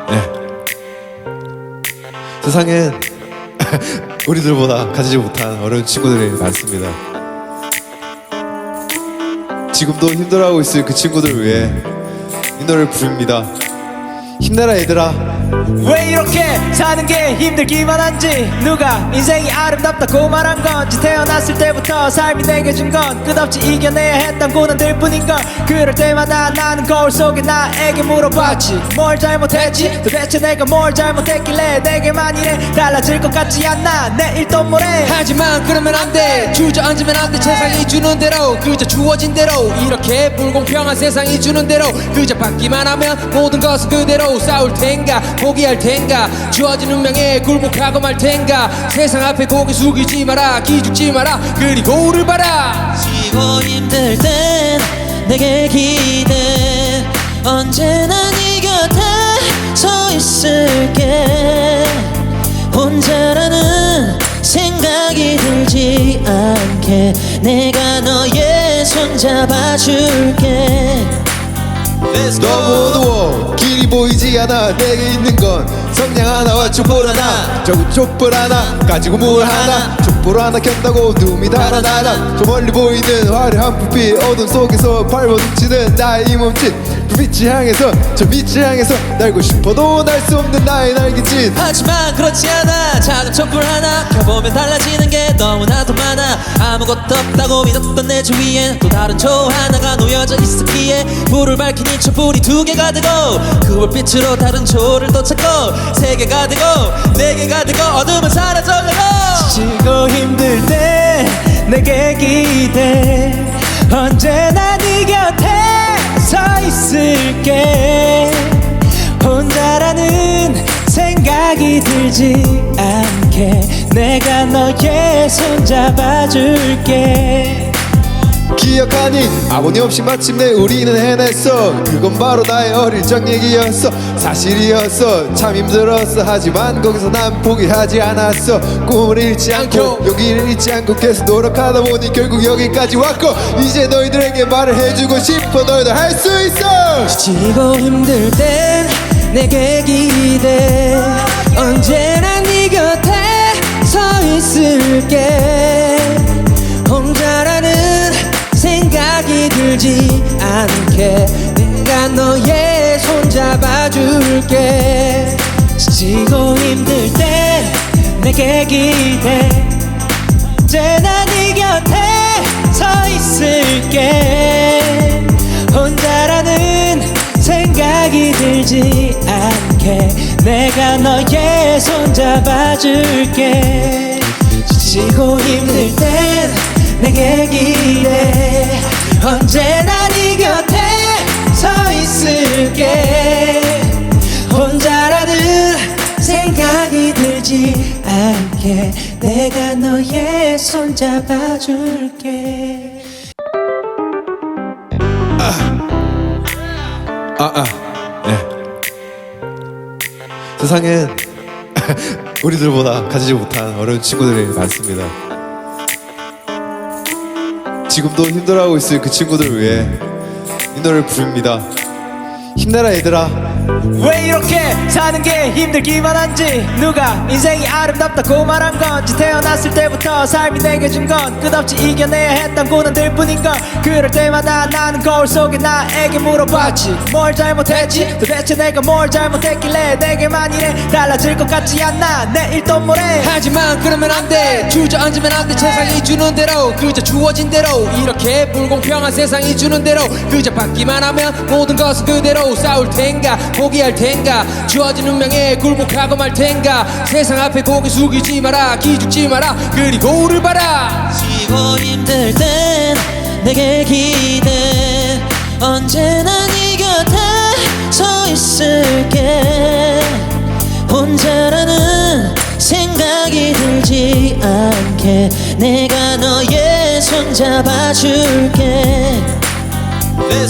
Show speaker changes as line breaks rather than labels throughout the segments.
네. 세상엔 우리들보다 가지지 못한 어려운 친구들이 많습니다. 지금도 힘들어하고 있을 그 친구들을 위해 이 노래를 부릅니다. 힘내라 얘들아.
왜 이렇게 사는 게 힘들기만 한지, 누가 인생이 아름답다고 말한 건지, 태어났을 때부터 삶이 내게 준 건 끝없이 이겨내야 했던 고난들 뿐인걸. 그럴 때마다 나는 거울 속에 나에게 물어봤지, 뭘 잘못했지, 도대체 내가 뭘 잘못했길래 내게만 이래 달라질 것 같지 않나. 내일 또 모레.
하지만 그러면 안돼, 주저앉으면 안돼. 세상이 주는 대로, 그저 주어진 대로, 이렇게 불공평한 세상이 주는 대로 그저 받기만 하면 모든 것은 그대로. 싸울 텐가 포기할 텐가, 주어진 운명에 굴복하고 말 텐가. 세상 앞에 고개 숙이지 마라, 기죽지 마라, 그리고 우를 봐라.
지고 힘들 땐 내게 기대, 언제나 네 곁에 서 있을게. 혼자라는 생각이 들지 않게 내가 너의 손 잡아줄게.
너무 어두워 길이 보이지 않아. 내게 있는 건 성냥 하나와 촛불 하나. 저구 촛불 하나 가지고 물 하나. 촛불 하나 켠다고 눈이 달아나라. 저 멀리 보이는 화려한 불빛, 어둠 속에서 발버둥치는 나의 이 몸짓. 불빛을 향해서 저 빛을 향해서 날고 싶어도 날 수 없는 나의 날개짓.
하지만 그렇지 않아. 작은 촛불 하나 켜보면 달라지는 게 너무나도 많아. 아무것도 없다고 믿었던 내 주위엔 또 다른 조 하나가 놓여져 있었기에, 불을 밝히는 촛불이 두 개가 되고, 그 불빛으로 다른 조를 또 찾고, 세 개가 되고 네 개가 되고 어둠은 사라져가고.
지고 힘들 때 내게 기대, 언제나 네 곁에 서 있을게. 혼자라는 생각이 들지 않게 내가 너의 손 잡아줄게.
기억하니 아버님 없이 마침내 우리는 해냈어. 그건 바로 나의 어릴 적 얘기였어. 사실이었어. 참 힘들었어. 하지만 거기서 난 포기하지 않았어. 꿈을 잃지 않고 용기를 잃지 않고 계속 노력하다 보니 결국 여기까지 왔고, 이제 너희들에게 말을 해주고 싶어. 너희들 할 수 있어.
지고 힘들 땐 내게 기대, 언제나 네 곁에 서 있을게. 혼자라는 생각이 들지 않게 내가 너의 손 잡아줄게. 지고 힘들 땐 내게 기대, 언제나 네 곁에 서 있을게. 혼자라는 생각이 들지 않게 내가 너의 손 잡아줄게. 지치고 힘들 땐 내게 기대, 언제나 네 곁에 서 있을게. 혼자라는 생각이 들지 않게 내가 너의 손 잡아줄게.
네. 세상엔 우리들보다 가지지 못한 어려운 친구들이 많습니다. 지금도 힘들어하고 있을 그 친구들을 위해 이 노래를 부릅니다. 힘내라 얘들아.
왜 이렇게 사는 게 힘들기만 한지, 누가 인생이 아름답다고 말한 건지, 태어났을 때부터 삶이 내게 준 건 끝없이 이겨내야 했던 고난들 뿐인걸. 그럴 때마다 나는 거울 속에 나에게 물어봤지, 뭘 잘못했지, 도대체 내가 뭘 잘못했길래 내게만 이래 달라질 것 같지 않나. 내일 또 모레.
하지만 그러면 안돼, 주저앉으면 안돼. 세상이 주는 대로, 그저 주어진 대로, 이렇게 불공평한 세상이 주는 대로 그저 받기만 하면 모든 것은 그대로. 싸울 텐가 포기할 텐가, 주어진 운명에 굴복하고 말 텐가. 세상 앞에 고개 숙이지 마라, 기죽지 마라, 그리고 우를 봐라.
지고 힘들 땐 내게 기대, 언제나 네 곁에 서 있을게. 혼자라는 생각이 들지 않게 내가 너의 손 잡아줄게.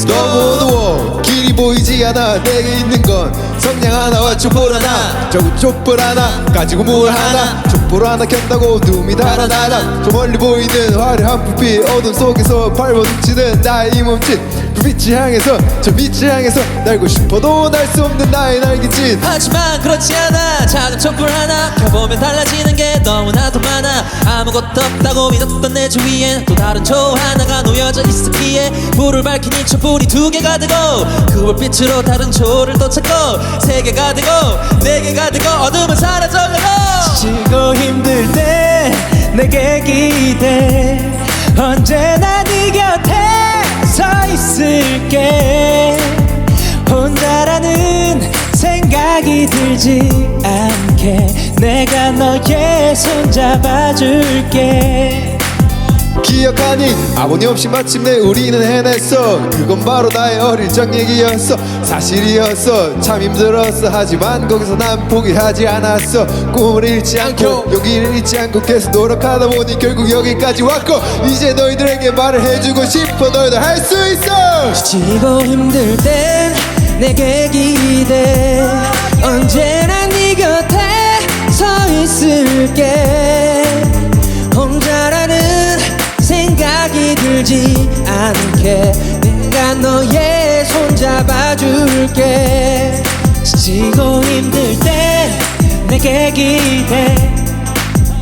너무 어두워 길이 보이지 않아. 내게 있는 건 성냥 하나와 촛불 하나. 저구 촛불 하나 가지고 물 하나. 촛불 하나 켠다고 눈이 달아나라. 저 멀리 보이는 화려한 불빛, 어둠 속에서 발버둥치는 나의 이 몸짓. 불빛을 향해서 저 빛을 향해서 날고 싶어도 날 수 없는 나의 날개짓.
하지만 그렇지 않아. 작은 촛불 하나 켜보면 달라지는 게 너무나도 많아. 아무것도 없다고 믿었던 내 주위엔 또 다른 초 하나가 놓여져 있었기에 불을 밝힌 이 촛불이 두 개가 되고 그 불빛으로 다른 초를 또 찾고 세 개가 되고 네 개가 되고 어둠은 사라져가고.
지치고 힘들 때 내게 기대 언제나 네 곁에 서 있을게. 혼자라는 생각이 들지 않게 내가 너의 손 잡아줄게.
기억하니 아버님 없이 마침내 우리는 해냈어. 그건 바로 나의 어릴 적 얘기였어. 사실이었어. 참 힘들었어. 하지만 거기서 난 포기하지 않았어. 꿈을 잃지 않고 용기를 잃지 않고 계속 노력하다 보니 결국 여기까지 왔고 이제 너희들에게 말을 해주고 싶어. 너희도 할 수 있어.
지치고 힘들 땐 내게 기대 언제나 네 곁에 서 있을게. 혼자라는 생각이 들지 않게 내가 너의 손 잡아줄게.
지치고 힘들 때 내게 기대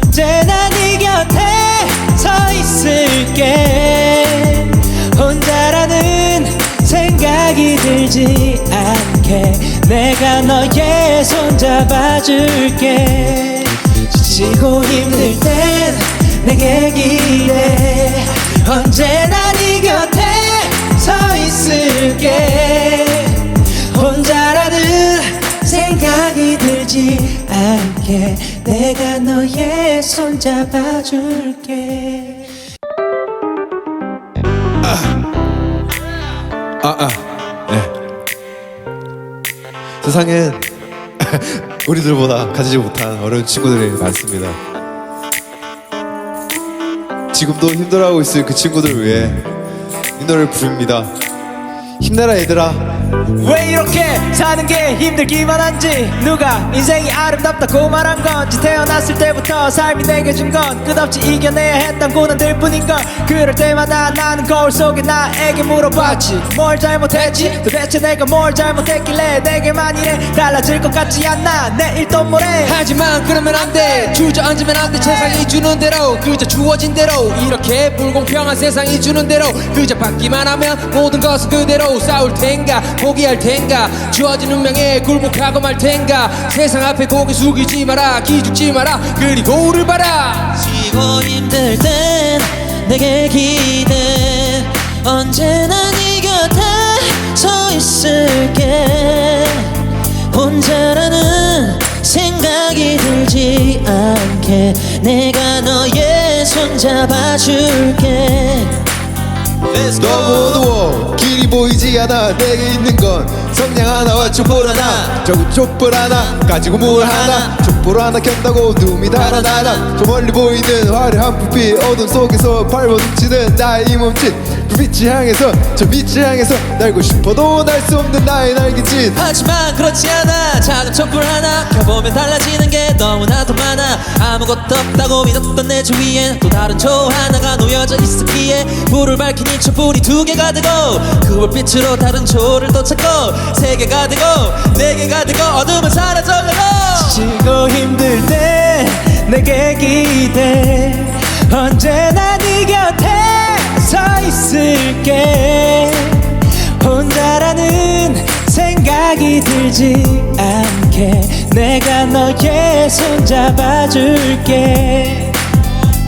언제나 네 곁에 서 있을게. 혼자라는 생각이 들지 않게 내가 너의 손 잡아줄게. 지치고 힘들 땐 내게 기대 언제나 네 곁에 서 있을게. 혼자라는 생각이 들지 않게 내가 너의 손 잡아줄게.
네. 세상엔 우리들보다 가지지 못한 어려운 친구들이 많습니다. 지금도 힘들어하고 있을 그 친구들을 위해 이 노래를 부릅니다. 힘내라 얘들아.
왜 이렇게 사는 게 힘들기만 한지 누가 인생이 아름답다고 말한 건지 태어났을 때부터 삶이 내게 준 건 끝없이 이겨내야 했던 고난들 뿐인걸. 그럴 때마다 나는 거울 속에 나에게 물어봤지 뭘 잘못했지 도대체 내가 뭘 잘못했길래 내게만 이래 달라질 것 같지 않나 내일 또 모레.
하지만 그러면 안돼 주저앉으면 안돼. 세상이 주는 대로 그저 주어진 대로 이렇게 불공평한 세상이 주는 대로 그저 받기만 하면 모든 것은 그대로. 싸울 텐가 포기할 텐가 주어진 운명에 굴복하고 말 텐가. 세상 앞에 고개 숙이지 마라 기죽지 마라 그리고 우를 봐라.
지고 힘들 땐 내게 기대 언제나 네 곁에 서 있을게. 혼자라는 생각이 들지 않게 내가 너의 손 잡아줄게.
너무 어두워 길이 보이지 않아. 내게 있는 건 성냥 하나와 촛불 하나. 저구 촛불 하나 가지고 물 하나. 촛불 하나 켠다고 눈이 달아나라. 저 멀리 보이는 화려한 불빛 어둠 속에서 발버둥치는 나의 이 몸짓. 불빛을 향해서 저 빛을 향해서 날고 싶어도 날 수 없는 나의 날개짓.
하지만 그렇지 않아. 작은 촛불 하나 켜보면 달라지는 게 너무나도 많아. 아무것도 없다고 믿었던 내 주위엔 또 다른 초 하나가 놓여져 있었기에 불을 밝힌 이 촛불이 두 개가 되고 그 불빛으로 다른 초를 또 찾고 세 개가 되고 네 개가 되고 어둠은 사라져가고.
지치고 힘들 때 내게 기대 언제나 네 곁에 서 있을게. 혼자라는 생각이 들지 않게 내가 너의 손 잡아줄게.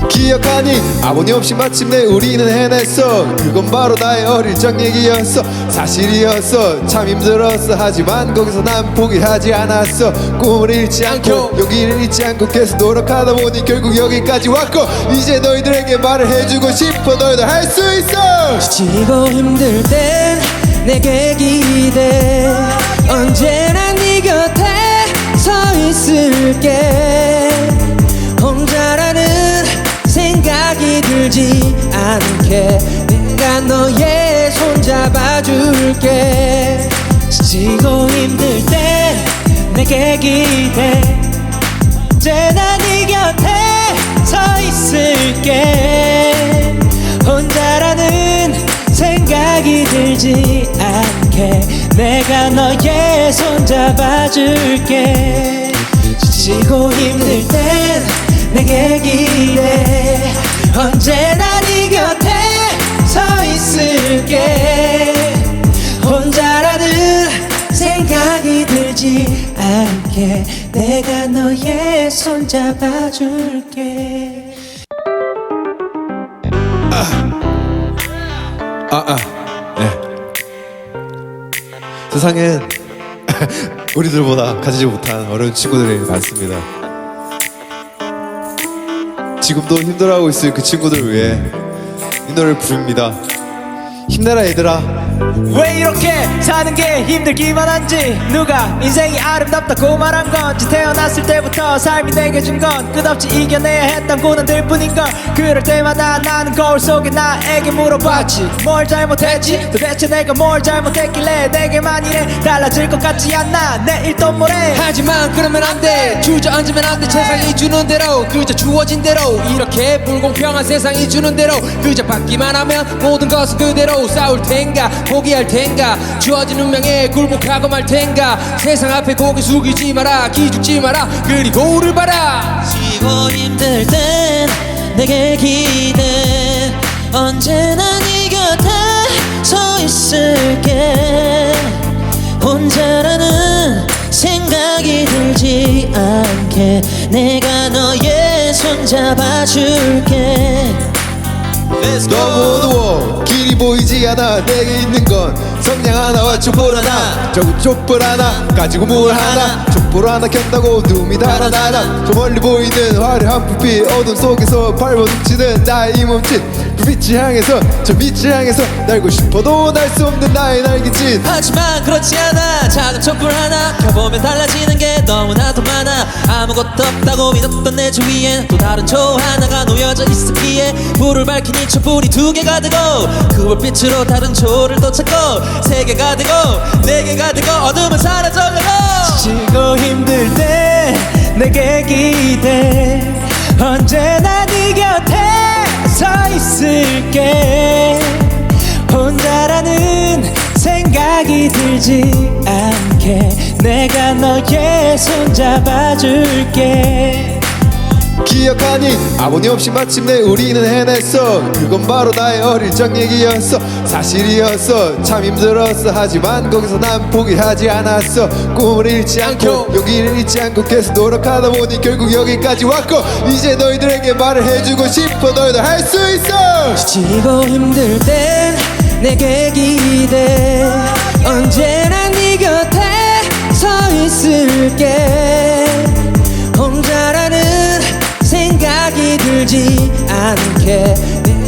기억하니 아버님 없이 마침내 우리는 해냈어. 그건 바로 나의 어릴 적 얘기였어. 사실이었어. 참 힘들었어. 하지만 거기서 난 포기하지 않았어. 꿈을 잃지 않고 용기를 잃지 않고 계속 노력하다 보니 결국 여기까지 왔고 이제 너희들에게 말을 해주고 싶어. 너희도 할 수 있어.
지치고 힘들 땐 내게 기대 언제나 네 곁에 서 있을게. 혼자라는 생각이 들지 않게 내가 너의 손 잡아줄게.
지치고 힘들 때 내게 기대 언제나 네 곁에 서 있을게. 혼자라는 생각이 생각이 들지 않게 내가 너의 손 잡아줄게. 지치고 힘들 땐 내게 기대. 언제나 네 곁에 서 있을게. 혼자라는 생각이 들지 않게 내가 너의 손 잡아줄게.
네. 세상엔 우리들보다 가지지 못한 어려운 친구들이 많습니다. 지금도 힘들어하고 있을 그 친구들을 위해 이 노래를 부릅니다. 힘내라 얘들아.
왜 이렇게 사는 게 힘들기만 한지, 누가 인생이 아름답다고 말한 건지, 태어났을 때부터 삶이 내게 준 건 끝없이 이겨내야 했던 고난들 뿐인 걸. 그럴 때마다 나는 거울 속에 나에게 물어봤지. 뭘 잘못했지? 도대체 내가 뭘 잘못했길래 내게만 이래 달라질 것 같지 않나 내일 또 모레.
하지만 그러면 안돼, 주저앉으면 안돼. 세상이 주는 대로, 그저 주어진 대로, 이렇게 불공평한 세상이 주는 대로 그저 받기만 하면 모든 것은 그대로. 싸울 텐가 포기할 텐가, 주어진 운명에 굴복하고 말 텐가. 세상 앞에 고개 숙이지 마라, 기죽지 마라, 그리고 우를 봐라.
지고 힘들 땐 내게 기대. 언제나 네 곁에 서 있을게. 혼자라는 생각이 들지 않게 내가 너의 손 잡아줄게.
너무 어두워 길이 보이지 않아. 내게 있는 건 성냥 하나와 촛불 하나. 저기 촛불 하나 가지고 물 하나. 촛불 하나 켠다고 눈이 달아나라. 저 멀리 보이는 화려한 불빛, 어둠 속에서 발버둥치는 나의 이 몸짓. 불빛을 향해서 저 빛을 향해서 날고 싶어도 날 수 없는 나의 날개짓.
하지만 그렇지 않아. 작은 촛불 하나 켜보면 달라지는 게 너무나도 많아. 아무것도 없다고 믿었던 내 주위엔 또 다른 초 하나가 놓여져 있었기에 불을 밝힌 이 촛불이 두 개가 되고, 그 불빛으로 다른 초를 또 찾고, 세 개가 되고 네 개가 되고 어둠은 사라져가고.
지치고 힘들 때 내게 기대. 언제나 네 곁에 서 있을게. 혼자라는 생각이 들지 않게 내가 너의 손 잡아줄게.
기억하니 아버님 없이 마침내 우리는 해냈어. 그건 바로 나의 어릴 적 얘기였어. 사실이었어. 참 힘들었어. 하지만 거기서 난 포기하지 않았어. 꿈을 잃지 않고 용기를 잃지 않고 계속 노력하다 보니 결국 여기까지 왔고, 이제 너희들에게 말을 해주고 싶어. 너희들 할 수 있어.
지치고 힘들 땐 내게 기대. 언제나 네 곁에 서 있을게. 혼자라는 생각이 들지 않게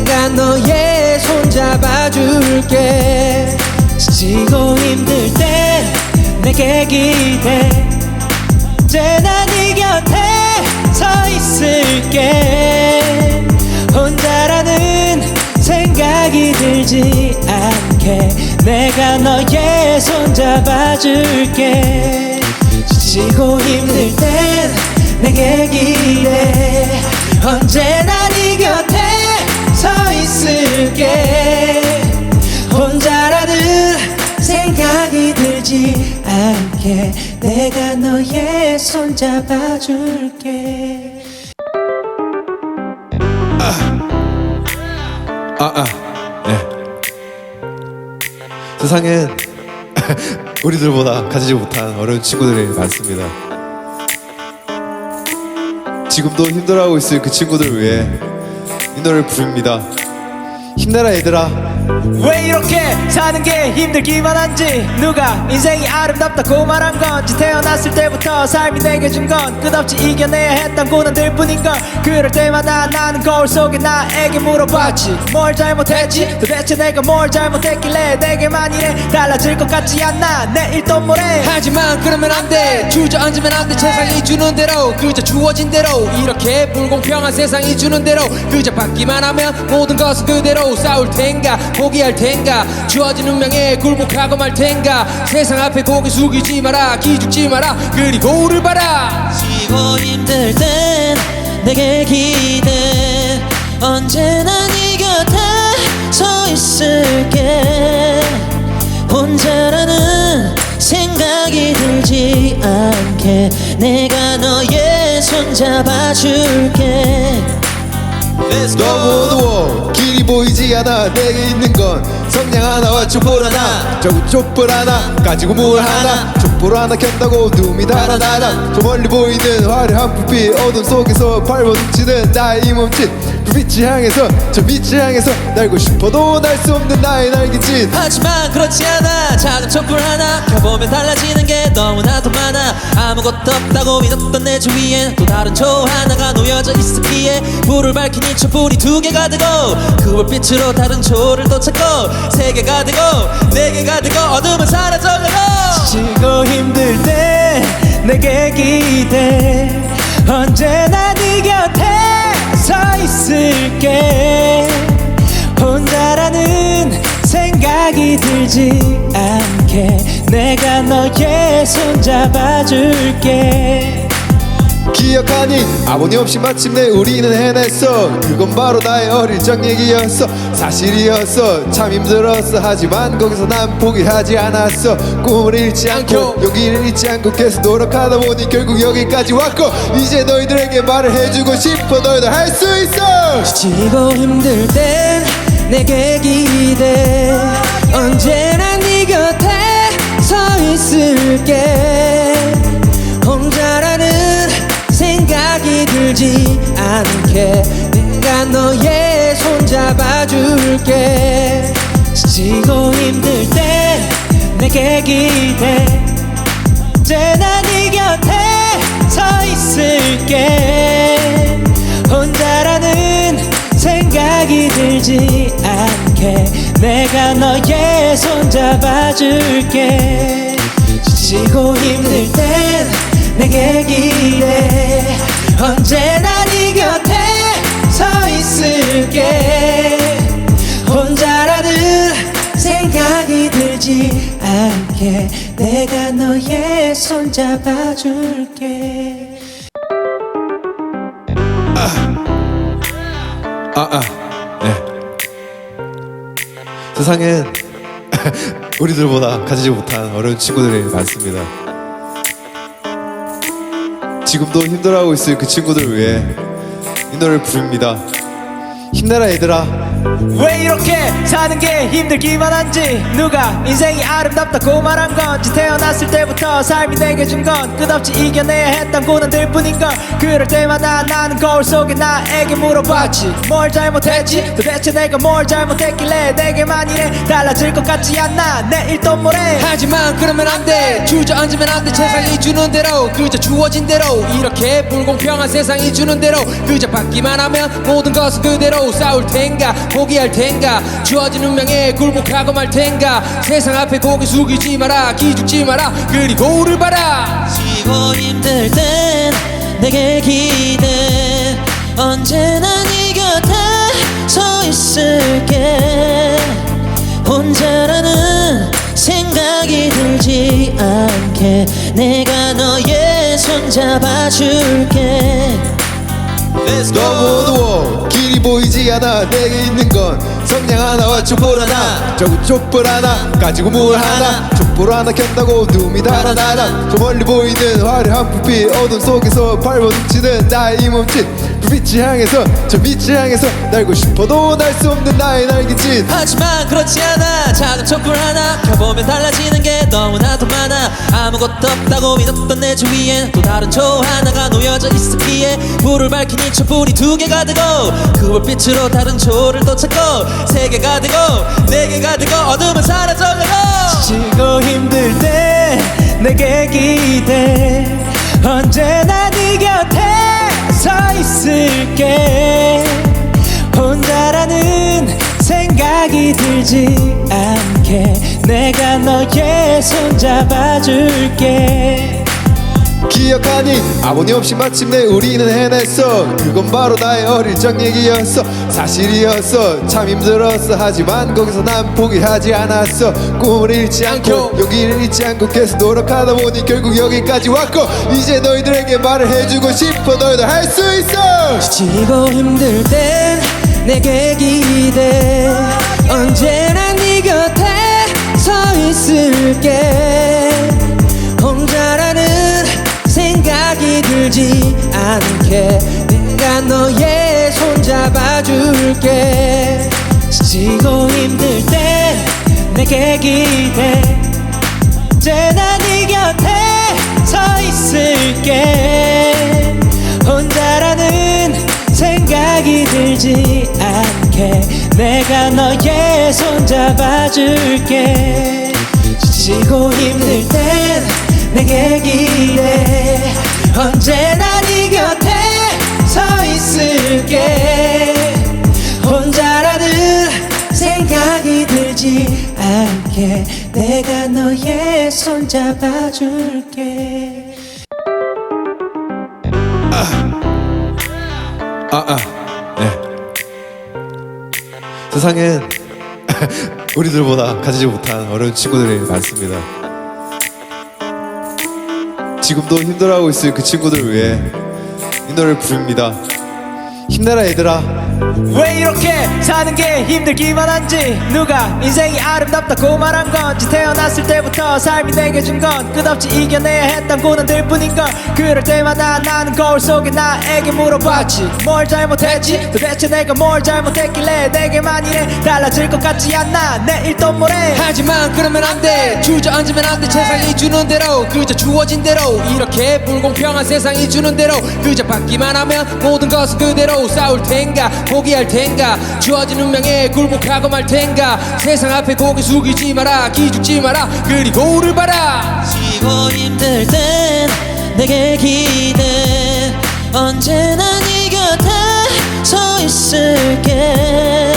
내가 너의 손 잡아줄게. 지치고 힘들 땐 내게 기대. 언제나 네 곁에 서 있을게. 혼자라는 생각이 들지 않게 내가 너의 손 잡아줄게. 지치고 힘들 땐 내게 기대. 언제나 네 곁에 서 있을게. 혼자라는 생각이 들지 않게 내가 너의 손 잡아줄게.
네. 세상엔 우리들보다 가지지 못한 어려운 친구들이 많습니다. 지금도 힘들어하고 있을 그 친구들을 위해 이 노래를 부릅니다. 힘내라 얘들아.
왜 이렇게 사는 게 힘들기만 한지, 누가 인생이 아름답다고 말한 건지, 태어났을 때부터 삶이 내게 준 건 끝없이 이겨내야 했던 고난들 뿐인 걸. 그럴 때마다 나는 거울 속에 나에게 물어봤지. 뭘 잘못했지? 도대체 내가 뭘 잘못했길래 내게만 이래 달라질 것 같지 않나 내일 또 모레.
하지만 그러면 안돼, 주저앉으면 안돼. 세상이 주는 대로, 그저 주어진 대로, 이렇게 불공평한 세상이 주는 대로 그저 받기만 하면 모든 것은 그대로. 싸울 텐가 포기할 텐가, 주어진 운명에 굴복하고 말 텐가. 세상 앞에 고개 숙이지 마라, 기죽지 마라, 그리고 우를 봐라.
지고 힘들 땐 내게 기대. 언제나 네 곁에 서 있을게 혼자라는 생각이 들지 않게 내가 너의 손 잡아줄게
너무 어두워 길이 보이지 않아 내게 있는 건 성냥 하나와 촛불 하나 저기 촛불 하나 가지고 물 하나 촛불 하나 켠다고 눈이 달아나라 저 멀리 보이는 화려한 불빛 어둠 속에서 밟아 훔치는 나의 이 몸짓 불빛을 향해서 저 빛을 향해서 날고 싶어도 날 수 없는 나의 날개짓
하지만 그렇지 않아 작은 촛불 하나 켜보면 달라지는 게 너무나도 많아 아무것도 없다고 믿었던 내 주위엔 또 다른 조 하나가 놓여져 있었기에 불을 밝힌 이 촛불이 두 개가 되고 그 불빛으로 다른 조를 또 찾고 세 개가 되고 네 개가 되고 어둠은 사라져가고
지치고 힘들 때 내게 기대 언제나 네 곁에 서 있을게 혼자라는 생각이 들지 않게 내가 너의 손 잡아줄게
기억하니 아버님 없이 마침내 우리는 해냈어 그건 바로 나의 어릴 적 얘기였어 사실이었어 참 힘들었어 하지만 거기서 난 포기하지 않았어 꿈을 잃지 않고 용기를 잃지 않고 계속 노력하다 보니 결국 여기까지 왔고 이제 너희들에게 말을 해주고 싶어 너희도 할 수 있어
지치고 힘들 땐 내게 기대 언제나 네 곁에 서 있을게 혼자라는 생각이 들지 않게 내가 너의 손 잡아줄게
지치고 힘들 때 내게 기대 언제나 네 곁에 서 있을게 혼자라는 생각이 들지 않게 내가 너의 손 잡아줄게 지치고 힘들 땐 내게 기대 언제나 네 곁에 서 있을게 혼자라는 생각이 들지 않게 내가 너의 손 잡아줄게
네. 세상엔 우리들보다 가지지 못한 어려운 친구들이 많습니다. 지금도 힘들어하고 있을 그 친구들을 위해 이 노래를 부릅니다. 힘내라 얘들아.
왜 이렇게 사는 게 힘들기만 한지 누가 인생이 아름답다고 말한 건지 태어났을 때부터 삶이 내게 준 건 끝없이 이겨내야 했던 고난들 뿐인 걸 그럴 때마다 나는 거울 속에 나에게 물어봤지 뭘 잘못했지 도대체 내가 뭘 잘못했길래 내게만 이래 달라질 것 같지 않나 내일 또 모레
하지만 그러면 안돼 주저앉으면 안돼 세상이 주는 대로 그저 주어진 대로 이렇게 불공평한 세상이 주는 대로 그저 받기만 하면 모든 것은 그대로 싸울 텐가 포기할 텐가 주어진 운명에 굴복하고 말 텐가 세상 앞에 고개 숙이지 마라 기죽지 마라 그리고 우를 봐라
지고 힘들 땐 내게 기대 언제나 네 곁에 서 있을게 혼자라는 생각이 들지 않게 내가 너의 손 잡아줄게
너무 어두워 길이 보이지 않아 내게 있는 건 성냥 하나와 촛불 하나 저기 촛불 하나 가지고 물 하나 촛불 하나 켠다고 눈이 달아나라 저 멀리 보이는 화려한 불빛 어둠 속에서 밟아 훔치는 나의 이 몸짓 불빛을 향해서 저 빛을 향해서 날고 싶어도 날 수 없는 나의 날개짓
하지만 그렇지 않아 작은 촛불 하나 켜보면 달라지는 게 너무나도 많아 아무것도 없다고 믿었던 내 주위엔 또 다른 조 하나가 놓여져 있었기에 불을 밝힌 이 촛불이 두 개가 되고 그 불빛으로 다른 조를 또 찾고 세 개가 되고 네 개가 되고 어둠은 사라져가고
지치고 힘들 때 내게 기대 언제나 네 곁에 서 있을게 혼자라는 생각이 들지 않게 내가 너의 손 잡아줄게
기억하니 아버님 없이 마침내 우리는 해냈어 그건 바로 나의 어릴 적 얘기였어 사실이었어 참 힘들었어 하지만 거기서 난 포기하지 않았어 꿈을 잃지 않고 용기를 잃지 않고 계속 노력하다 보니 결국 여기까지 왔고 이제 너희들에게 말을 해주고 싶어 너희도 할 수 있어
지치고 힘들 땐 내게 기대 언제나 네 곁에 서 있을게 혼자라는 생각이 들지 않게 내가 너의 손 잡아줄게
지치고 힘들 땐 내게 기대 언제나 네 곁에 서 있을게 혼자라는 생각이 들지 않게 내가 너의 손 잡아줄게 지치고 힘들 땐 내게 기대 언제나 네 곁에 서 있을게 혼자라는 생각이 들지 않게 내가 너의 손 잡아줄게
네. 세상엔 우리들보다 가지지 못한 어려운 친구들이 많습니다. 지금도 힘들어하고 있을 그 친구들을 위해 이 노래를 부릅니다. 힘내라 얘들아.
왜 이렇게 사는 게 힘들기만 한지 누가 인생이 아름답다고 말한 건지 태어났을 때부터 삶이 내게 준 건 끝없이 이겨내야 했던 고난들 뿐인 걸 그럴 때마다 나는 거울 속에 나에게 물어봤지 뭘 잘못했지 도대체 내가 뭘 잘못했길래 내게만 이래 달라질 것 같지 않나 내일 또 모레
하지만 그러면 안돼 주저앉으면 안돼 세상이 주는 대로 그저 주어진 대로 이렇게 불공평한 세상이 주는 대로 그저 받기만 하면 모든 것은 그대로 싸울 텐가 포기할 텐가 주어진 운명에 굴복하고 말 텐가 세상 앞에 고개 숙이지 마라 기죽지 마라 그리고 우를 봐라
지고 힘들 땐 내게 기대 언제나 네 곁에 서 있을게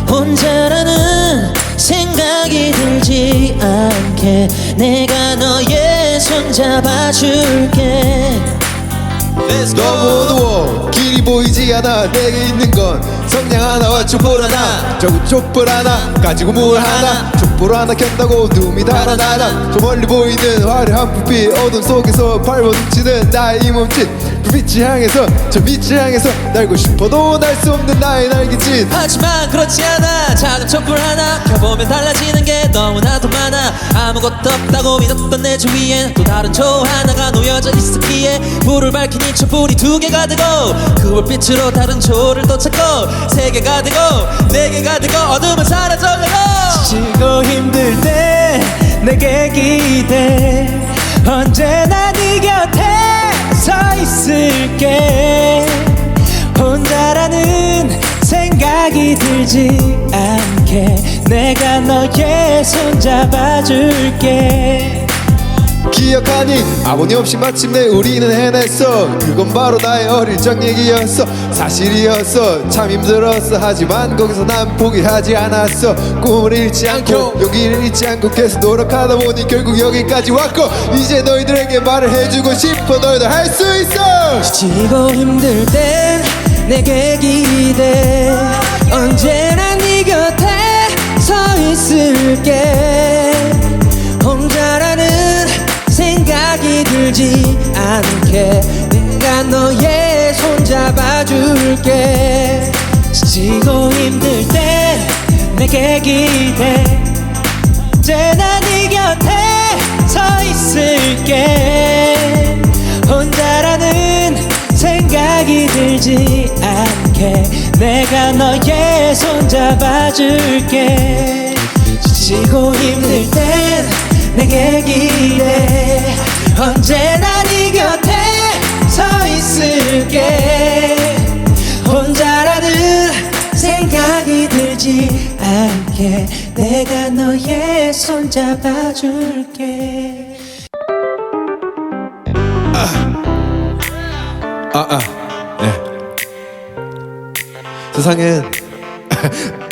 혼자라는 생각이 들지 않게 내가 너의 손 잡아줄게
너무 어두워 길이 보이지 않아 내게 있는 건 성냥 하나와 촛불 하나 저기 촛불 하나 가지고 물 하나 촛불 하나 켠다고 눈이 달아나라 저 멀리 보이는 화려한 불빛 어둠 속에서 발버둥치는 나의 이 몸짓 불빛을 향해서 저 빛을 향해서 날고 싶어도 날 수 없는 나의 날개짓
하지만 그렇지 않아 작은 촛불 하나 켜보면 달라지는 게 너무나도 많아 아무것도 없다고 믿었던 내 주위엔 또 다른 조 하나가 놓여져 있었기에 불을 밝힌 이 촛불이 두 개가 되고 그 불빛으로 다른 조를 또 찾고 세 개가 되고 네 개가 되고 어둠은 사라져가고
지치고 힘들 때 내게 기대 언제나 네 곁에 서 있을게 혼자라는 생각이 들지 않게 내가 너의 손 잡아줄게
기억하니 아버님 없이 마침내 우리는 해냈어 그건 바로 나의 어릴 적 얘기였어 사실이었어 참 힘들었어 하지만 거기서 난 포기하지 않았어 꿈을 잃지 않고 용기를 잃지 않고 계속 노력하다 보니 결국 여기까지 왔고 이제 너희들에게 말을 해주고 싶어 너희들 할 수 있어
지치고 힘들 땐 내게 기대 언제나 네 곁에 서 있을게 혼자라는 생각이 들지 않게 내가 너의 손 잡아줄게
지치고 힘들 땐 내게 기대 언제나 네 곁에 서 있을게 혼자라는 생각이 들지 않게 내가 너의 손 잡아줄게 지치고 힘들 땐 내게 기대 언제나 네 곁에 서 있을게 혼자라는 생각이 들지 않게 내가 너의 손 잡아줄게
네. 세상엔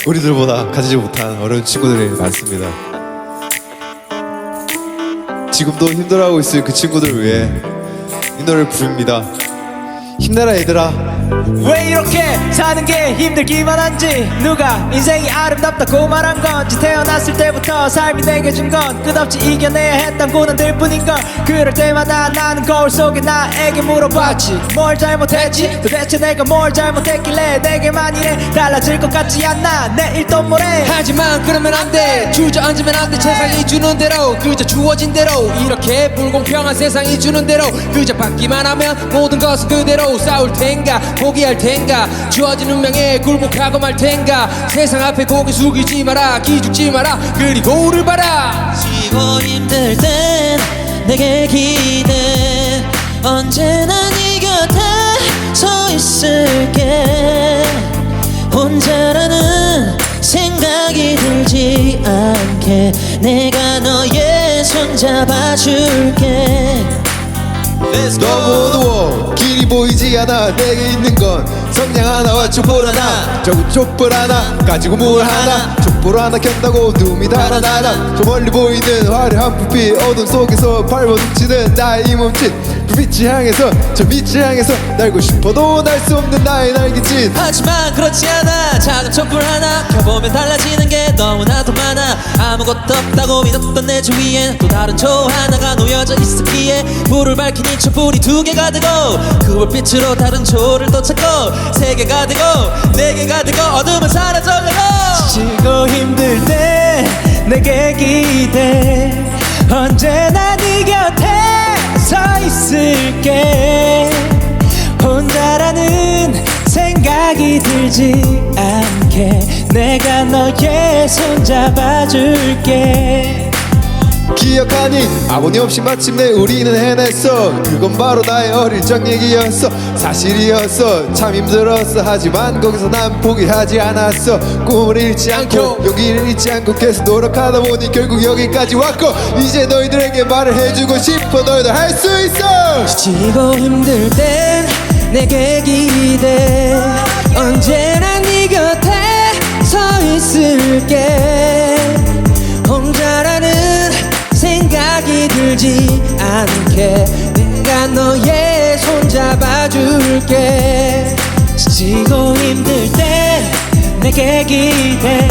우리들보다 가지지 못한 어려운 친구들이 많습니다. 지금도 힘들어하고 있을 그 친구들을 위해 이 노래를 부릅니다. 힘내라 얘들아.
왜 이렇게 사는 게 힘들기만 한지 누가 인생이 아름답다고 말한 건지 태어났을 때부터 삶이 내게 준 건 끝없이 이겨내야 했던 고난들 뿐인걸 그럴 때마다 나는 거울 속에 나에게 물어봤지 뭘 잘못했지 도대체 내가 뭘 잘못했길래 내게만 이래 달라질 것 같지 않나 내일 또 모레
하지만 그러면 안돼 주저앉으면 안돼 세상이 주는 대로 그저 주어진 대로 이렇게 불공평한 세상이 주는 대로 그저 받기만 하면 모든 것은 그대로 싸울 텐가 포기할 텐가 주어진 운명에 굴복하고 말 텐가 세상 앞에 고개 숙이지 마라 기죽지 마라 그리고 우를 봐라
지고 힘들 땐 내게 기대 언제나 네 곁에 서 있을게 혼자라는 생각이 들지 않게 내가 너의 손 잡아줄게
너무 어두워 길이 보이지 않아 내게 있는 건 성냥 하나와 촛불 하나 저기 촛불 하나 가지고 물 하나 촛불 하나 켠다고 눈이 달아나라 저 멀리 보이는 화려한 불빛 어둠 속에서 발버둥치는 나의 이 몸짓 불빛을 향해서 저 빛을 향해서 날고 싶어도 날 수 없는 나의 날개짓
하지만 그렇지 않아 작은 촛불 하나 켜보면 달라지는 게 너무나도 많아 아무것도 없다고 믿었던 내 주위엔 또 다른 조 하나가 놓여져 있었기에 불을 밝힌 이 촛불이 두 개가 되고 그 불빛으로 다른 조를 또 찾고 세 개가 되고 네 개가 되고 어둠은 사라져가고
지고 힘들 때 내게 기대 언제나 네 곁에 서 있을게 혼자라는 생각이 들지 않게 내가 너의 손 잡아줄게
기억하니 아버님 없이 마침내 우리는 해냈어 그건 바로 나의 어릴 적 얘기였어 사실이었어 참 힘들었어 하지만 거기서 난 포기하지 않았어 꿈을 잃지 않고 용기를 잃지 않고 계속 노력하다 보니 결국 여기까지 왔고 이제 너희들에게 말을 해주고 싶어 너희도 할 수 있어
지고 힘들 땐 내게 기대 언제나 네 곁에 서 있을게 혼자라는 생각이 들지 않게 내가 너의 손 잡아줄게
지고 힘들 때 내게 기대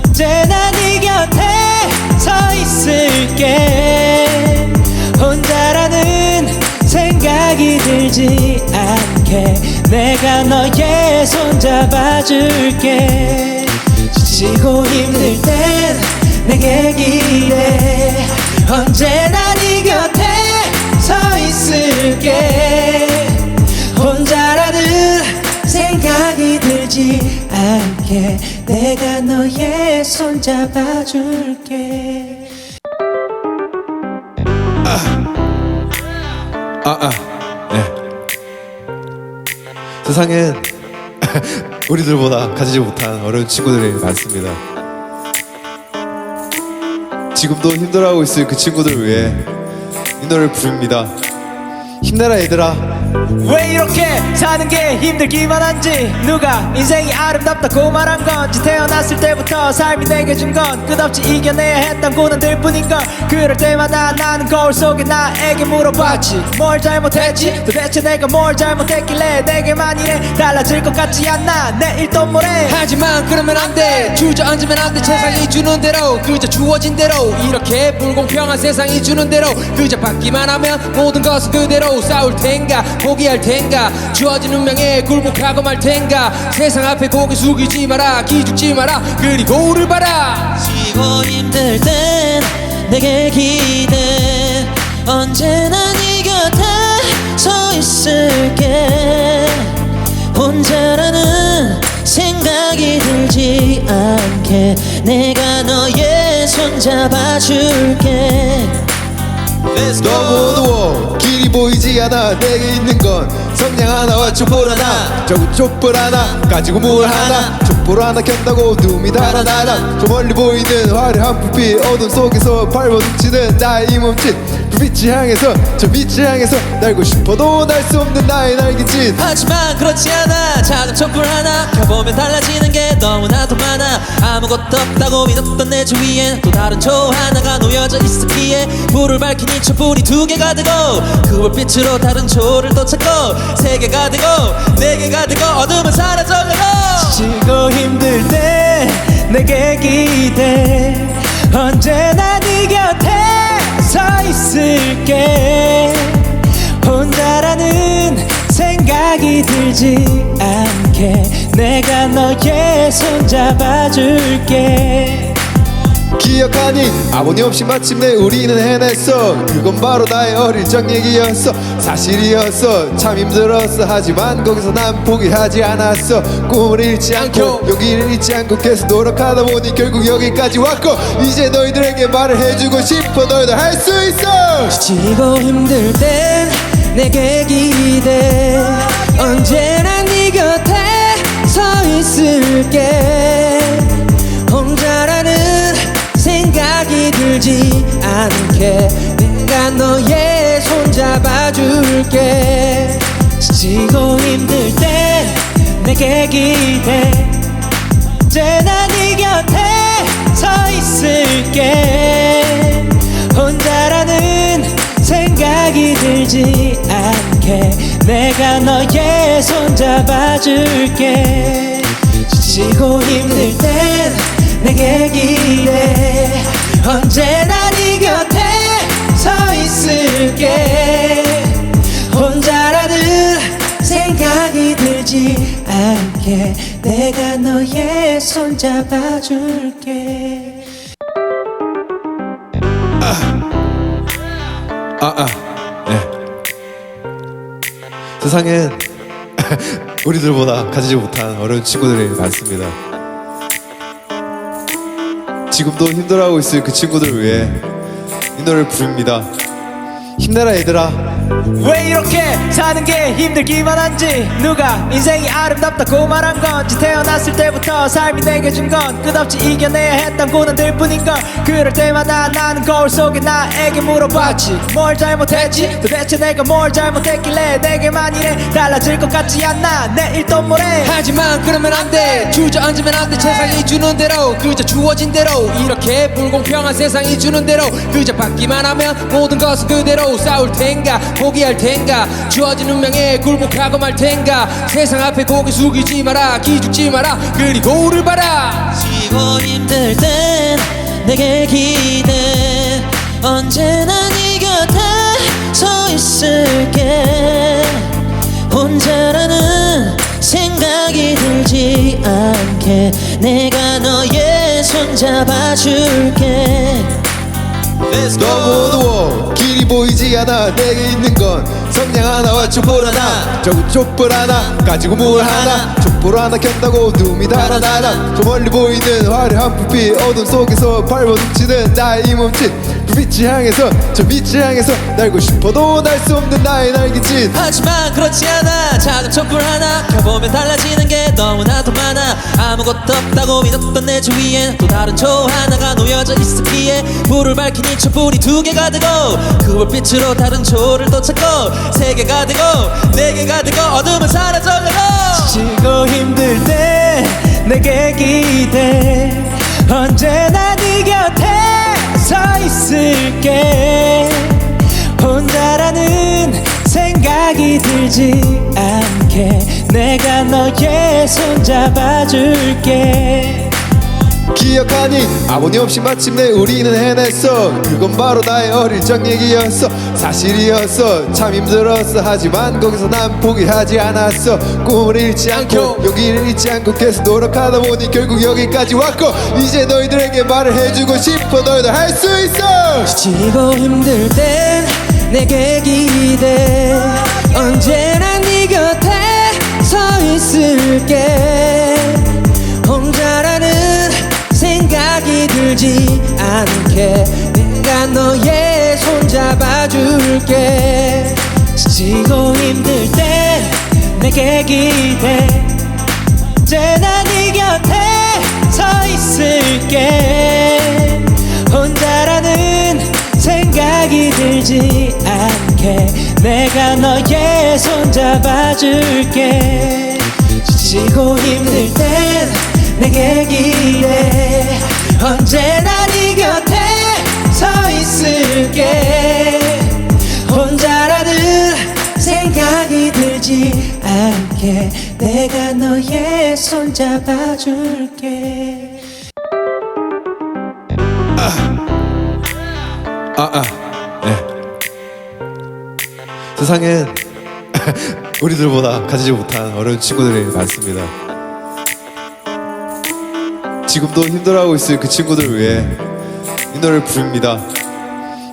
언제나 네 곁에 서 있을게 혼자라는 생각이 들지 않게 내가 너의 손 잡아줄게 지치고 힘들 땐 내게 기대 언제나 네 곁에 서 있을게 혼자라는 생각이 들지 않게 내가 너의 손 잡아줄게
네. 세상엔 우리들보다 가지지 못한 어려운 친구들이 많습니다. 지금도 힘들어하고 있을 그 친구들을 위해 이 노래를 부릅니다. 힘내라 얘들아.
왜 이렇게 사는 게 힘들기만 한지 누가 인생이 아름답다고 말한 건지 태어났을 때부터 삶이 내게 준 건 끝없이 이겨내야 했던 고난들 뿐인걸 그럴 때마다 나는 거울 속에 나에게 물어봤지 뭘 잘못했지 도대체 내가 뭘 잘못했길래 내게만 이래 달라질 것 같지 않나 내일 또 모레
하지만 그러면 안돼 주저앉으면 안돼 세상이 주는 대로 그저 주어진 대로 이렇게 불공평한 세상이 주는 대로 그저 받기만 하면 모든 것은 그대로 싸울 텐가 포기할 텐가 주어진 운명에 굴복하고 말 텐가 세상 앞에 고개 숙이지 마라 기죽지 마라 그리고 우를 봐라
지고 힘들 땐 내게 기대 언제나 네 곁에 서 있을게 혼자라는 생각이 들지 않게 내가 너의 손 잡아줄게
너무 어두워 길이 보이지 않아 내게 있는 건 성냥 하나와 촛불 하나 저기 촛불 하나 가지고 물 하나 촛불 촛불 하나 켠다고 눈이 달아나라 저 멀리 보이는 화려한 불빛 어둠 속에서 발버둥치는 나의 이 몸짓 불빛을 향해서 저 빛을 향해서 날고 싶어도 날 수 없는 나의 날개짓
하지만 그렇지 않아 작은 촛불 하나 켜보면 달라지는 게 너무나도 많아 아무것도 없다고 믿었던 내 주위엔 또 다른 조 하나가 놓여져 있었기에 불을 밝힌 이 촛불이 두 개가 되고 그 불빛으로 다른 조를 또 찾고 세 개가 되고 네 개가 되고 어둠은 사라져가고
지치고 힘들 때 내게 기대 언제나 네 곁에 서 있을게 혼자라는 생각이 들지 않게 내가 너의 손 잡아줄게
기억하니 아버님 없이 마침내 우리는 해냈어 그건 바로 나의 어릴 적 얘기였어 사실이었어 참 힘들었어 하지만 거기서 난 포기하지 않았어 꿈을 잃지 않고 용기를 잃지 않고 계속 노력하다 보니 결국 여기까지 왔고 이제 너희들에게 말을 해주고 싶어 너희들 할 수 있어
지치고 힘들 땐 내게 기대 언제나 네 곁에 서 있을게 혼자라는 생각이 들지 않게 내가 너의 손 잡아줄게
지치고 힘들 땐 내게 기대 언제나 네 곁에 서 있을게 혼자라는 생각이 들지 않게 내가 너의 손 잡아줄게 지치고 힘들 땐 내게 기대 언제나 네 곁에 서 있을게 혼자라는 생각이 들지 않게 내가 너의 손 잡아줄게
네. 세상엔 우리들보다 가지지 못한 어려운 친구들이 많습니다 지금도 힘들어하고 있을 그 친구들을 위해 이 노래를 부릅니다 힘내라 얘들아
왜 이렇게 사는 게 힘들기만 한지 누가 인생이 아름답다고 말한 건지 태어났을 때부터 삶이 내게 준 건 끝없이 이겨내야 했던 고난들 뿐인걸 그럴 때마다 나는 거울 속에 나에게 물어봤지 뭘 잘못했지 도대체 내가 뭘 잘못했길래 내게만 이래 달라질 것 같지 않나 내일 또 모레
하지만 그러면 안돼 주저앉으면 안돼 세상이 주는 대로 그저 주어진 대로 이렇게 불공평한 세상이 주는 대로 그저 받기만 하면 모든 것은 그대로 싸울 텐가 포기할 텐가 주어진 운명에 굴복하고 말 텐가 세상 앞에 고개 숙이지 마라 기죽지 마라 그리고 우를 봐라
지고 힘들 땐 내게 기대 언제나 네 곁에 서 있을게 혼자라는 생각이 들지 않게 내가 너의 손 잡아줄게
너무 어두워 길이 보이지 않아 내게 있는 건 성냥 하나와 촛불 하나 저기 촛불 하나 가지고 물 하나 촛불 하나 켠다고 눈이 달아나라 저 멀리 보이는 화려한 불빛 어둠 속에서 발버둥치는 나의 이 몸짓 불빛을 향해서 저 빛을 향해서 날고 싶어도 날 수 없는 나의 날개짓
하지만 그렇지 않아 작은 촛불 하나 켜보면 달라지는 게 너무나도 많아 아무것도 없다고 믿었던 내 주위엔 또 다른 조 하나가 놓여져 있었기에 불을 밝힌 이 촛불이 두 개가 되고 그 불빛으로 다른 조를 또 찾고 세 개가 되고 네 개가 되고 어둠은 사라져가고
지치고 힘들 때 내게 기대 언제나 네 곁에 서 있을게 혼자라는 생각이 들지 않게 내가 너의 손 잡아줄게
기억하니 아버님 없이 마침내 우리는 해냈어 그건 바로 나의 어릴 적 얘기였어 사실이었어 참 힘들었어 하지만 거기서 난 포기하지 않았어 꿈을 잃지 않고 용기를 잃지 않고 계속 노력하다 보니 결국 여기까지 왔고 이제 너희들에게 말을 해주고 싶어 너희들 할 수 있어
지치고 힘들 땐 내게 기대 언제나 네 곁에 서 있을게 혼자라는 생각이 들지 않게 내가 너의 손 잡아줄게
지치고 힘들 때 내게 기대 언제나 네 곁에 있을게 혼자라는 생각이 들지 않게 내가 너의 손 잡아줄게 지치고 힘들 땐 내게 기대 언제나 네 곁에 서 있을게 혼자라는 생각이 들지 않게 내가 너의 손 잡아줄게
네. 세상엔 우리들보다 가지지 못한 어려운 친구들이 많습니다. 지금도 힘들어하고 있을 그 친구들을 위해 이 노래를 부릅니다.